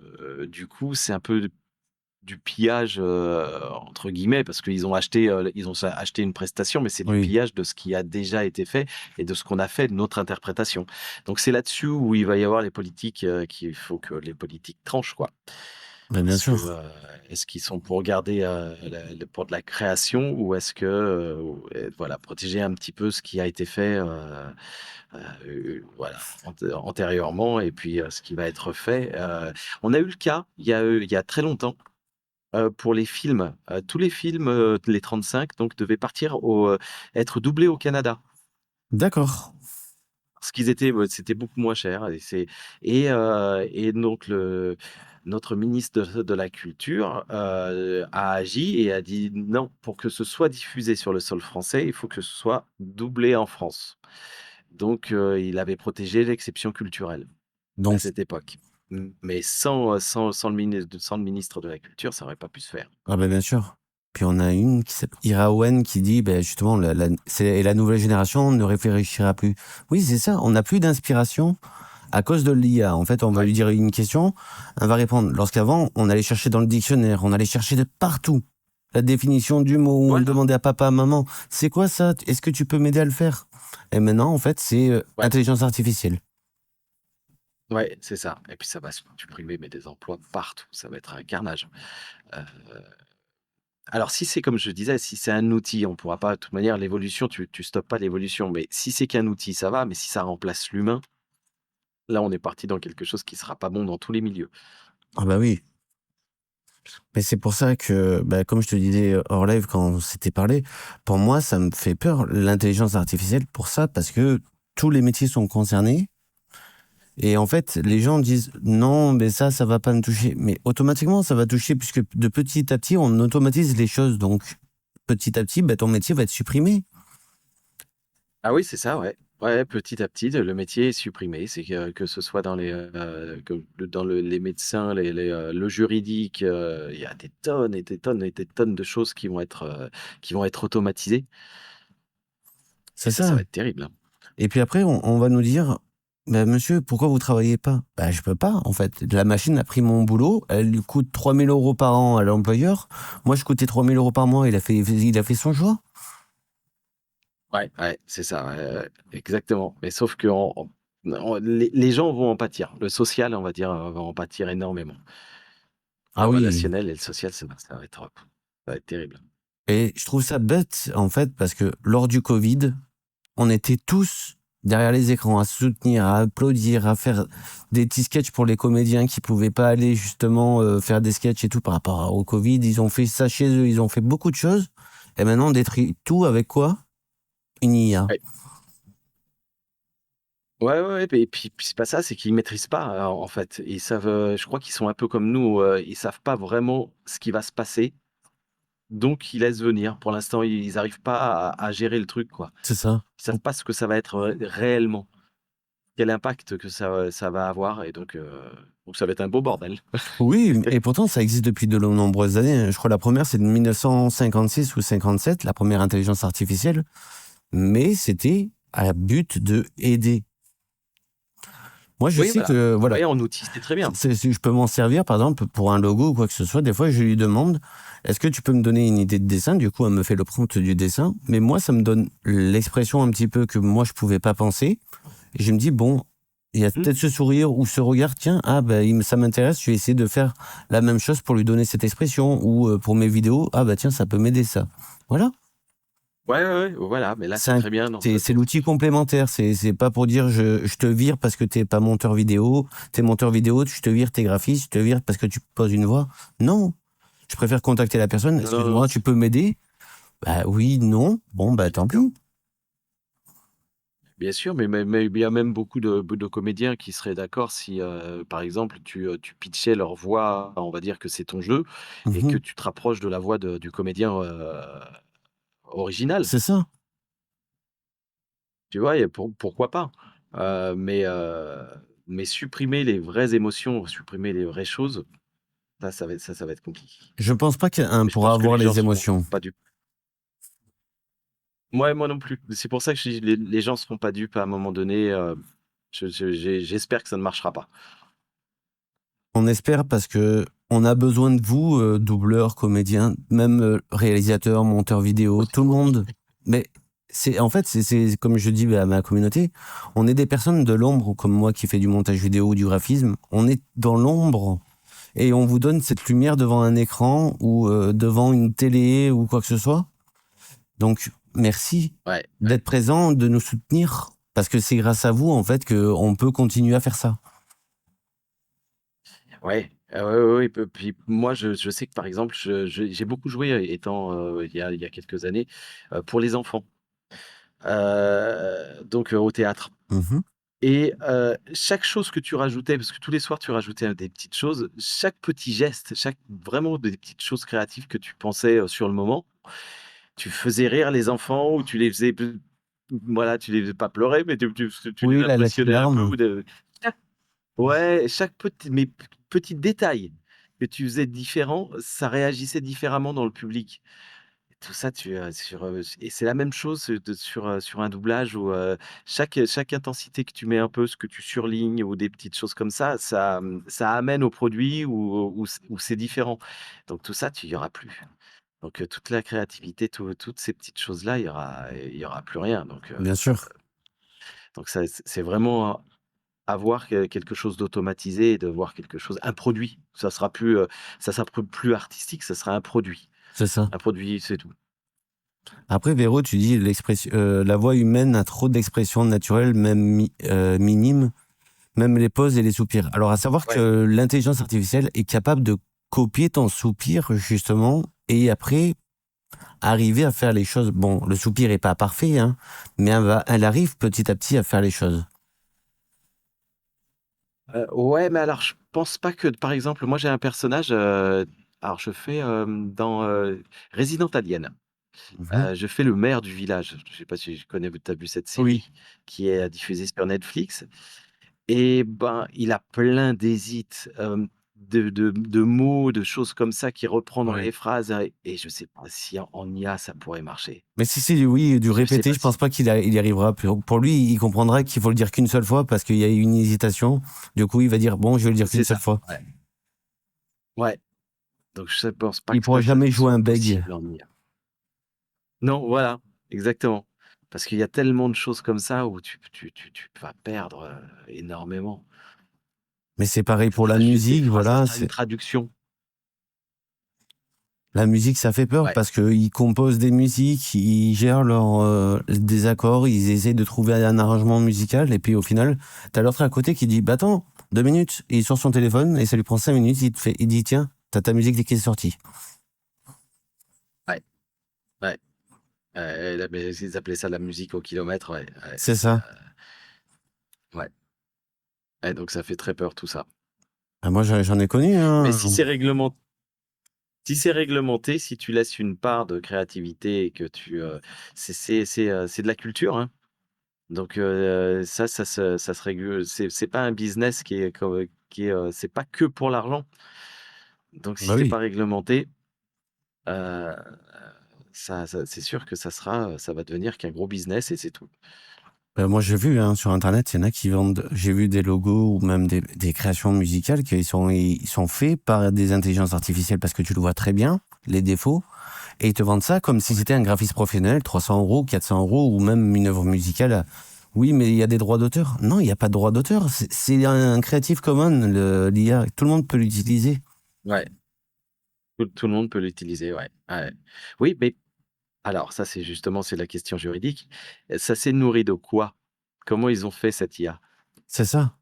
du coup, c'est un peu du «pillage», entre guillemets, parce qu'ils ont acheté une prestation, mais c'est du Oui, pillage de ce qui a déjà été fait et de ce qu'on a fait de notre interprétation. Donc c'est là-dessus où il va y avoir les politiques, qu'il faut que les politiques tranchent, quoi. ben, bien Parce que, sûr. est-ce qu'ils sont pour garder, pour de la création, ou est-ce que, voilà, protéger un petit peu ce qui a été fait, voilà, antérieurement, et puis, ce qui va être fait, on a eu le cas, il y a très longtemps, pour les films, tous les films, les 35 donc devaient être doublés au Canada. D'accord. Parce c'était beaucoup moins cher, et donc notre ministre de la culture, a agi et a dit: «Non, pour que ce soit diffusé sur le sol français, il faut que ce soit doublé en France». Donc il avait protégé l'exception culturelle à Donc, cette époque. Mais sans le ministre de la culture, ça aurait pas pu se faire. ah ben bien sûr. Puis on a une qui s'appelle Ira Owen qui dit, ben justement, c'est la nouvelle génération ne réfléchira plus. Oui, c'est ça. On n'a plus d'inspiration à cause de l'IA. En fait, on va Ouais. lui dire une question, elle va répondre. Lorsqu'avant, on allait chercher dans le dictionnaire, on allait chercher de partout la définition du mot. On Voilà, demandait à papa, à maman, c'est quoi ça? Est-ce que tu peux m'aider à le faire? Et maintenant, en fait, c'est ouais. intelligence artificielle. Ouais, c'est ça et puis ça va supprimer mais des emplois partout, ça va être un carnage. Heu, alors si c'est comme je disais, si c'est un outil, on pourra pas de toute manière l'évolution, tu stoppes pas l'évolution, mais si c'est qu'un outil, ça va, mais si ça remplace l'humain, là on est parti dans quelque chose qui sera pas bon dans tous les milieux. Ah bah oui. Mais c'est pour ça que, bah, comme je te disais hors live quand on s'était parlé, pour moi, ça me fait peur, l'intelligence artificielle, pour ça, parce que tous les métiers sont concernés. Et en fait, les gens disent non, mais ça va pas me toucher. Mais automatiquement, ça va toucher puisque de petit à petit, on automatise les choses. Donc, petit à petit, bah, ton métier va être supprimé. Ah oui, c'est ça, ouais. Ouais, petit à petit, le métier est supprimé. C'est que ce soit dans dans les médecins, le juridique, il y a des tonnes et des tonnes et des tonnes de choses qui vont être automatisées et C'est ça ça. va être terrible, hein. Et puis après, on va nous dire, bah, monsieur, pourquoi vous travaillez pas? Bah, je peux pas, en fait. La machine a pris mon boulot, elle lui coûte 3 000 € par an à l'employeur. Moi, je coûtais 3 000 € par mois, il a fait son choix. Ouais, ouais, c'est ça, ouais, ouais, exactement. Mais sauf que les gens vont en pâtir. Le social, on va dire, va en pâtir énormément. Ah Le oui. relationnel et le social, ça va être terrible. Et je trouve ça bête, en fait, parce que lors du Covid, on était tous derrière les écrans à se soutenir, à applaudir, à faire des petits sketchs pour les comédiens qui pouvaient pas aller justement faire des sketchs et tout par rapport au Covid. Ils ont fait ça chez eux, ils ont fait beaucoup de choses. Et maintenant, on détruit tout avec quoi? Une IA. Ouais. Ouais, ouais, ouais, puis c'est pas ça, c'est qu'ils maîtrisent pas, en fait. Ils savent, je crois qu'ils sont un peu comme nous, ils savent pas vraiment ce qui va se passer, donc ils laissent venir. Pour l'instant, ils arrivent pas à gérer le truc, quoi. C'est ça. Ils savent pas ce que ça va être, réellement, quel impact que ça va avoir et donc ça va être un beau bordel. Oui, et pourtant, ça existe depuis de nombreuses années. Je crois la première, c'est de 1956 ou 57, la première intelligence artificielle. Mais c'était à but de aider. Moi, je Oui, sais voilà. que, voilà, Oui, en outil, c'est très bien. si je peux m'en servir, par exemple, pour un logo ou quoi que ce soit, des fois, je lui demande, est-ce que tu peux me donner une idée de dessin? Du coup, elle me fait le prompt du dessin. Mais moi, ça me donne l'expression un petit peu que moi, je pouvais pas penser. Et je me dis, bon, il y a Mmh. peut-être ce sourire ou ce regard, tiens, ah, bah, ça m'intéresse, je vais essayer de faire la même chose pour lui donner cette expression. Ou pour mes vidéos, ah, bah, tiens, ça peut m'aider ça. Voilà. Ouais, ouais, ouais, voilà, mais là, C'est c'est un- très bien dans c'est ce c'est sens. l'outil complémentaire. C'est pas pour dire je te vire parce que t'es pas monteur vidéo. T'es monteur vidéo, je te vire, t'es graphiste, je te vire parce que tu poses une voix. Non. Je préfère contacter la personne. Non, non, non, Excuse-moi, tu peux m'aider? Bah oui, non. Bon, bah tant pis. bien sûr, mais il y a même beaucoup de comédiens qui seraient d'accord si, par exemple, tu pitchais leur voix, on va dire que c'est ton jeu et que Mhm. tu te rapproches de la voix du comédien, original. C'est ça. Tu vois? Et pourquoi pas? Heu, mais heu, mais supprimer les vraies émotions, supprimer les vraies choses, ça va être compliqué. Je pense pas qu'un Mais je pourra pense que avoir les gens les seront émotions. pas dupes. Ouais, moi non plus. C'est pour ça que je dis les gens seront pas dupes à un moment donné, j'espère que ça ne marchera pas. On espère parce que on a besoin de vous, doubleurs, comédiens, même réalisateurs, monteurs vidéo, tout le monde. Mais c'est en fait, c'est comme je dis à ma communauté, on est des personnes de l'ombre, comme moi qui fais du montage vidéo ou du graphisme. On est dans l'ombre et on vous donne cette lumière devant un écran ou devant une télé ou quoi que ce soit. Donc merci Ouais, ouais. d'être présent, de nous soutenir parce que c'est grâce à vous en fait qu'on peut continuer à faire ça. Ouais, ouais, ouais, ouais, puis moi, je sais que, par exemple, j'ai beaucoup joué, étant, il y a quelques années, pour les enfants, donc au théâtre Mhm. et chaque chose que tu rajoutais, parce que tous les soirs, tu rajoutais, des petites choses, chaque petit geste, chaque vraiment des petites choses créatives que tu pensais, sur le moment, tu faisais rire les enfants ou tu les faisais voilà, tu les faisais pas pleurer, mais tu Oui, les la petite impressionnais un peu larme. ou de ouais, chaque petit détail que tu faisais différent, ça réagissait différemment dans le public. Tout ça, et c'est la même chose, sur un doublage où, chaque intensité que tu mets un peu, ce que tu surlignes ou des petites choses comme ça amène au produit où c'est différent. Donc tout ça, il y aura plus. Donc, toute la créativité, toutes ces petites choses-là, il y aura plus rien. Bien sûr. Donc ça, c'est vraiment avoir quelque chose d'automatisé et de voir quelque chose, un produit. Ça sera plus artistique, ça sera un produit. C'est ça. Un produit, c'est tout. Après, Véro, tu dis la voix humaine a trop d'expressions naturelles, même minimes, même les pauses et les soupirs. Alors, à savoir Ouais. que l'intelligence artificielle est capable de copier ton soupir, justement, et après, arriver à faire les choses. Bon, le soupir est pas parfait, hein, mais elle arrive petit à petit à faire les choses. Ouais, mais alors je pense pas que, par exemple, moi j'ai un personnage, alors je fais, dans, Resident Alien, Mhm. je fais le maire du village. Je sais pas si tu as vu cette Oui. série qui est, diffusée sur Netflix. Et ben, il a plein d'hésits, de mots, de choses comme ça qu'il reprend dans Ouais. les phrases, et je sais pas si en IA ça pourrait marcher. Mais si c'est oui, du Je sais répéter, pas je pense si pas il y arrivera. Pour lui, il comprendra qu'il faut le dire qu'une seule fois parce qu'il y a une hésitation. Du coup, il va dire bon, je vais le dire qu'une c'est seule ça, fois. ouais. Ouais, donc je pense pas Il que pourra ça jamais jouer soit un beg. possible en IA. Non, voilà, exactement. Parce qu'il y a tellement de choses comme ça où tu vas perdre, énormément. Mais c'est pareil Ça pour la sera juste des musique, phrases, ça voilà. sera une traduction. La musique, ça fait peur Ouais, parce qu'ils composent des musiques, ils gèrent des accords, ils essaient de trouver un arrangement musical et puis au final, t'as l'autre à côté qui dit bah attends, 2 minutes, et il sort son téléphone et ça lui prend 5 minutes, il dit tiens, t'as ta musique qui est sortie. ouais, ouais, mais ils appelaient ça la musique au kilomètre, ouais, ouais, C'est ça. ouais. Ouais, donc ça fait très peur tout ça. Ah, moi j'en ai connu, Mais hein. si c'est réglementé, si tu laisses une part de créativité et que c'est de la culture, hein. Donc ça se régule. C'est pas un business c'est pas que pour l'argent. Donc si Bah c'est oui. pas réglementé, heu, c'est sûr que ça va devenir qu'un gros business et c'est tout. Moi j'ai vu hein, sur internet, il y en a qui vendent, j'ai vu des logos ou même des créations musicales qui ils sont faits par des intelligences artificielles parce que tu le vois très bien, les défauts. Et ils te vendent ça comme si Ouais. c'était un graphiste professionnel, 300 euros, 400 euros, ou même une œuvre musicale. Oui, mais il y a des droits d'auteur. Non, il n'y a pas de droit d'auteur. C'est un Creative Commons, l'IA. Tout le monde peut l'utiliser. Ouais, tout le monde peut l'utiliser, ouais, ouais. Oui, mais alors ça, c'est la question juridique. Ça s'est nourri de quoi? Comment ils ont fait cette IA? C'est ça.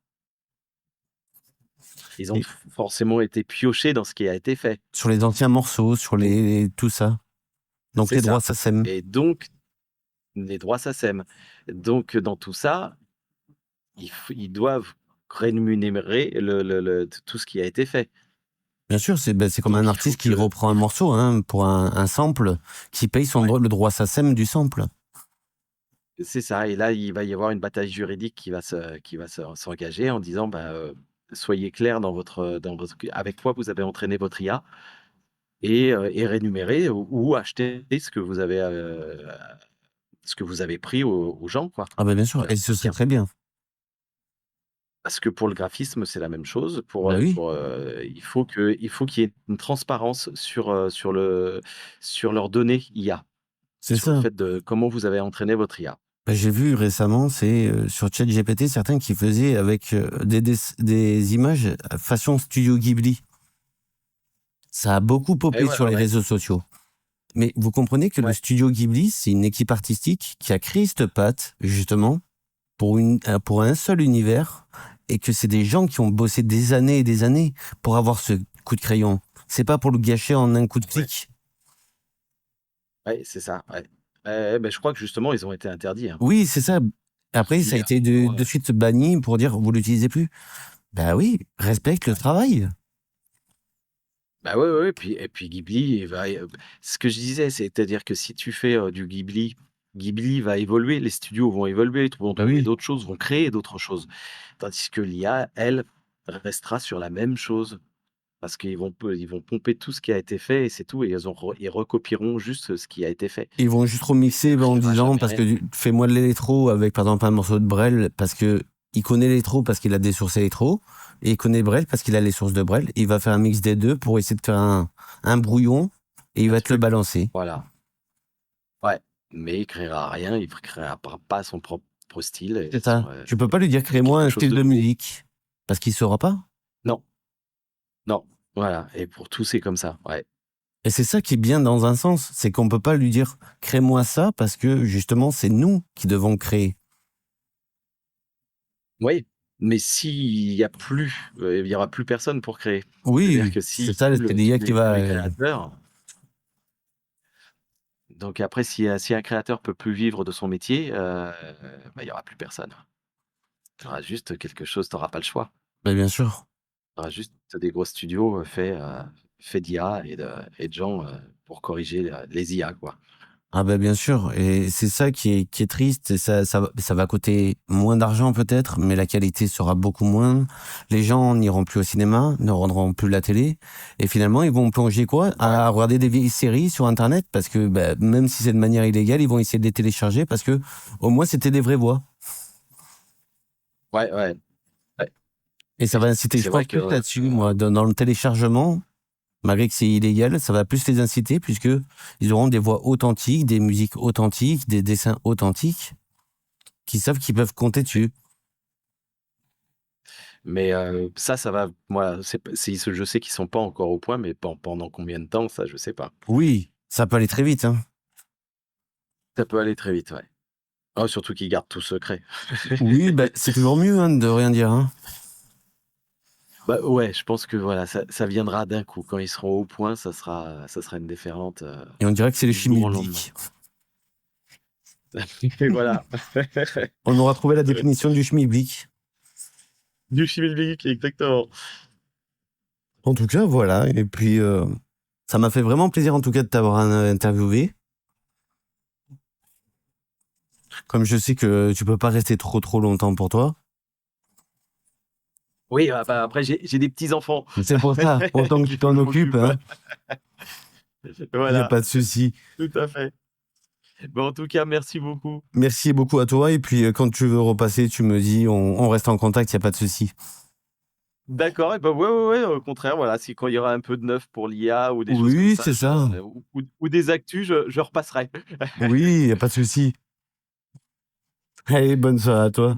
Ils ont Et forcément été piochés dans ce qui a été fait. sur les anciens morceaux, sur Donc tout ça. Donc c'est les droits, ça, ça sème. et donc les droits SACEM. Donc dans tout ça, ils doivent rémunérer tout ce qui a été fait. Bien sûr, c'est comme un Donc il faut artiste qui que reprend un morceau hein, pour un sample, qui paye ouais, le droit SACEM du sample. c'est ça, et là, il va y avoir une bataille juridique qui va s'engager en disant: «Bah, soyez clairs dans votre avec quoi vous avez entraîné votre IA et rémunérez ou achetez ce que vous avez pris aux gens, quoi, Ah ben bien qui sûr, et ce serait appartient». très bien. Parce que pour le graphisme, c'est la même chose. Bah oui, Il faut qu'il y ait une transparence sur leurs données IA, c'est sur le ça. fait de comment vous avez entraîné votre IA. Bah, j'ai vu récemment, c'est sur ChatGPT, certains qui faisaient avec des images façon Studio Ghibli. Ça a beaucoup Et popé ouais, sur ouais, les ouais. réseaux sociaux. Mais vous comprenez que le Ouais, Studio Ghibli, c'est une équipe artistique qui a créé cette patte, justement, pour un seul univers, et que c'est des gens qui ont bossé des années et des années pour avoir ce coup de crayon. C'est pas pour le gâcher en un coup de ouais, clic. ouais, c'est ça, ouais. Beh, je crois que justement, ils ont été interdits, hein. Oui, c'est ça. Ils ont Après, ça a dit, été «Oh, de suite banni pour dire vous l'utilisez plus. Bah oui, respecte le ouais». travail. Bah, ouais, ouais, ouais, et puis Ghibli, il va ce que je disais, c'est-à-dire que si tu fais, du Ghibli, Ghibli va évoluer, les studios vont évoluer, vont Bah trouver oui. d'autres choses, vont créer d'autres choses. Tandis que l'IA, elle, restera sur la même chose. Parce ils vont pomper tout ce qui a été fait et c'est tout, et ils recopieront juste ce qui a été fait. Ils vont juste Il remixer en créera disant jamais parce rien. que fais-moi de l'électro avec par exemple un morceau de Brel parce que il connaît l'électro parce qu'il a des sources électro et il connaît Brel parce qu'il a les sources de Brel. Il va faire un mix des deux pour essayer de faire un brouillon et il Un va te le truc, balancer. voilà. Ouais, mais il créera rien, il créera pas son propre propre style et C'est ça. Tu peux pas lui dire faire crée-moi quelque un chose style de de nouveau. musique parce qu'il saura pas. Non, non, voilà et pour tout, c'est comme ça, ouais. Et c'est ça qui est bien dans un sens, c'est qu'on peut pas lui dire crée-moi ça parce que justement c'est nous qui devons créer. Oui, mais s'il y a plus, il y aura plus personne pour créer. C'est-à-dire Oui, que c'est si ça, c'est l'IA qui tous va. les créateurs donc après si un créateur peut plus vivre de son métier, bah, il y aura plus personne. Tu auras juste quelque chose, tu auras pas le choix. Ben, bien sûr. Tu auras juste des gros studios, faits d'IA et de gens, pour corriger, les IA, quoi. Ah ben bien sûr, et c'est ça qui est triste, et ça va coûter moins d'argent peut-être, mais la qualité sera beaucoup moins. Les gens n'iront plus au cinéma, ne rendront plus la télé, et finalement ils vont plonger quoi? Ouais. À regarder des vieilles séries sur Internet, parce que ben, même si c'est de manière illégale, ils vont essayer de les télécharger parce que au moins c'était des vraies voix. Ouais, ouais, ouais Et ça va inciter, c'est je vrai pense que, plus là-dessus, moi, dans le téléchargement. Malgré que c'est illégal, ça va plus les inciter puisque ils auront des voix authentiques, des musiques authentiques, des dessins authentiques, qui savent qu'ils peuvent compter dessus. mais ça va moi, je sais qu'ils sont pas encore au point, mais pendant combien de temps, ça, je sais pas. Oui, ça peut aller très vite, hein. Ça peut aller très vite, ouais. Oh, surtout qu'ils gardent tout secret. Oui, bah, c'est toujours mieux hein, de rien dire, hein. Bah, ouais, je pense que voilà, ça viendra d'un coup. Quand ils seront au point, ça sera une déferlante, Et on dirait que c'est le du jour au lendemain. schmilblick. Et voilà. On aura trouvé la définition du schmilblick. Du schmilblick, exactement. En tout cas, voilà. Et puis, ça m'a fait vraiment plaisir en tout cas de t'avoir interviewé. Comme je sais que tu peux pas rester trop longtemps pour toi. Oui, bah, après j'ai des petits-enfants. C'est pour ça, autant que tu Il faut t'en que je occupes, m'occupe. hein. Il n'y a Voilà, pas de souci. tout à fait. Bon, en tout cas, merci beaucoup. Merci beaucoup à toi. Et puis, quand tu veux repasser, tu me dis, on reste en contact, il n'y a pas de souci. D'accord et bah, ouais, au contraire, voilà, si quand il y aura un peu de neuf pour l'IA ou des choses comme Oui, ça, c'est ça. ou des actus, je repasserai. Oui, il n'y a pas de souci. Allez, bonne soirée à toi.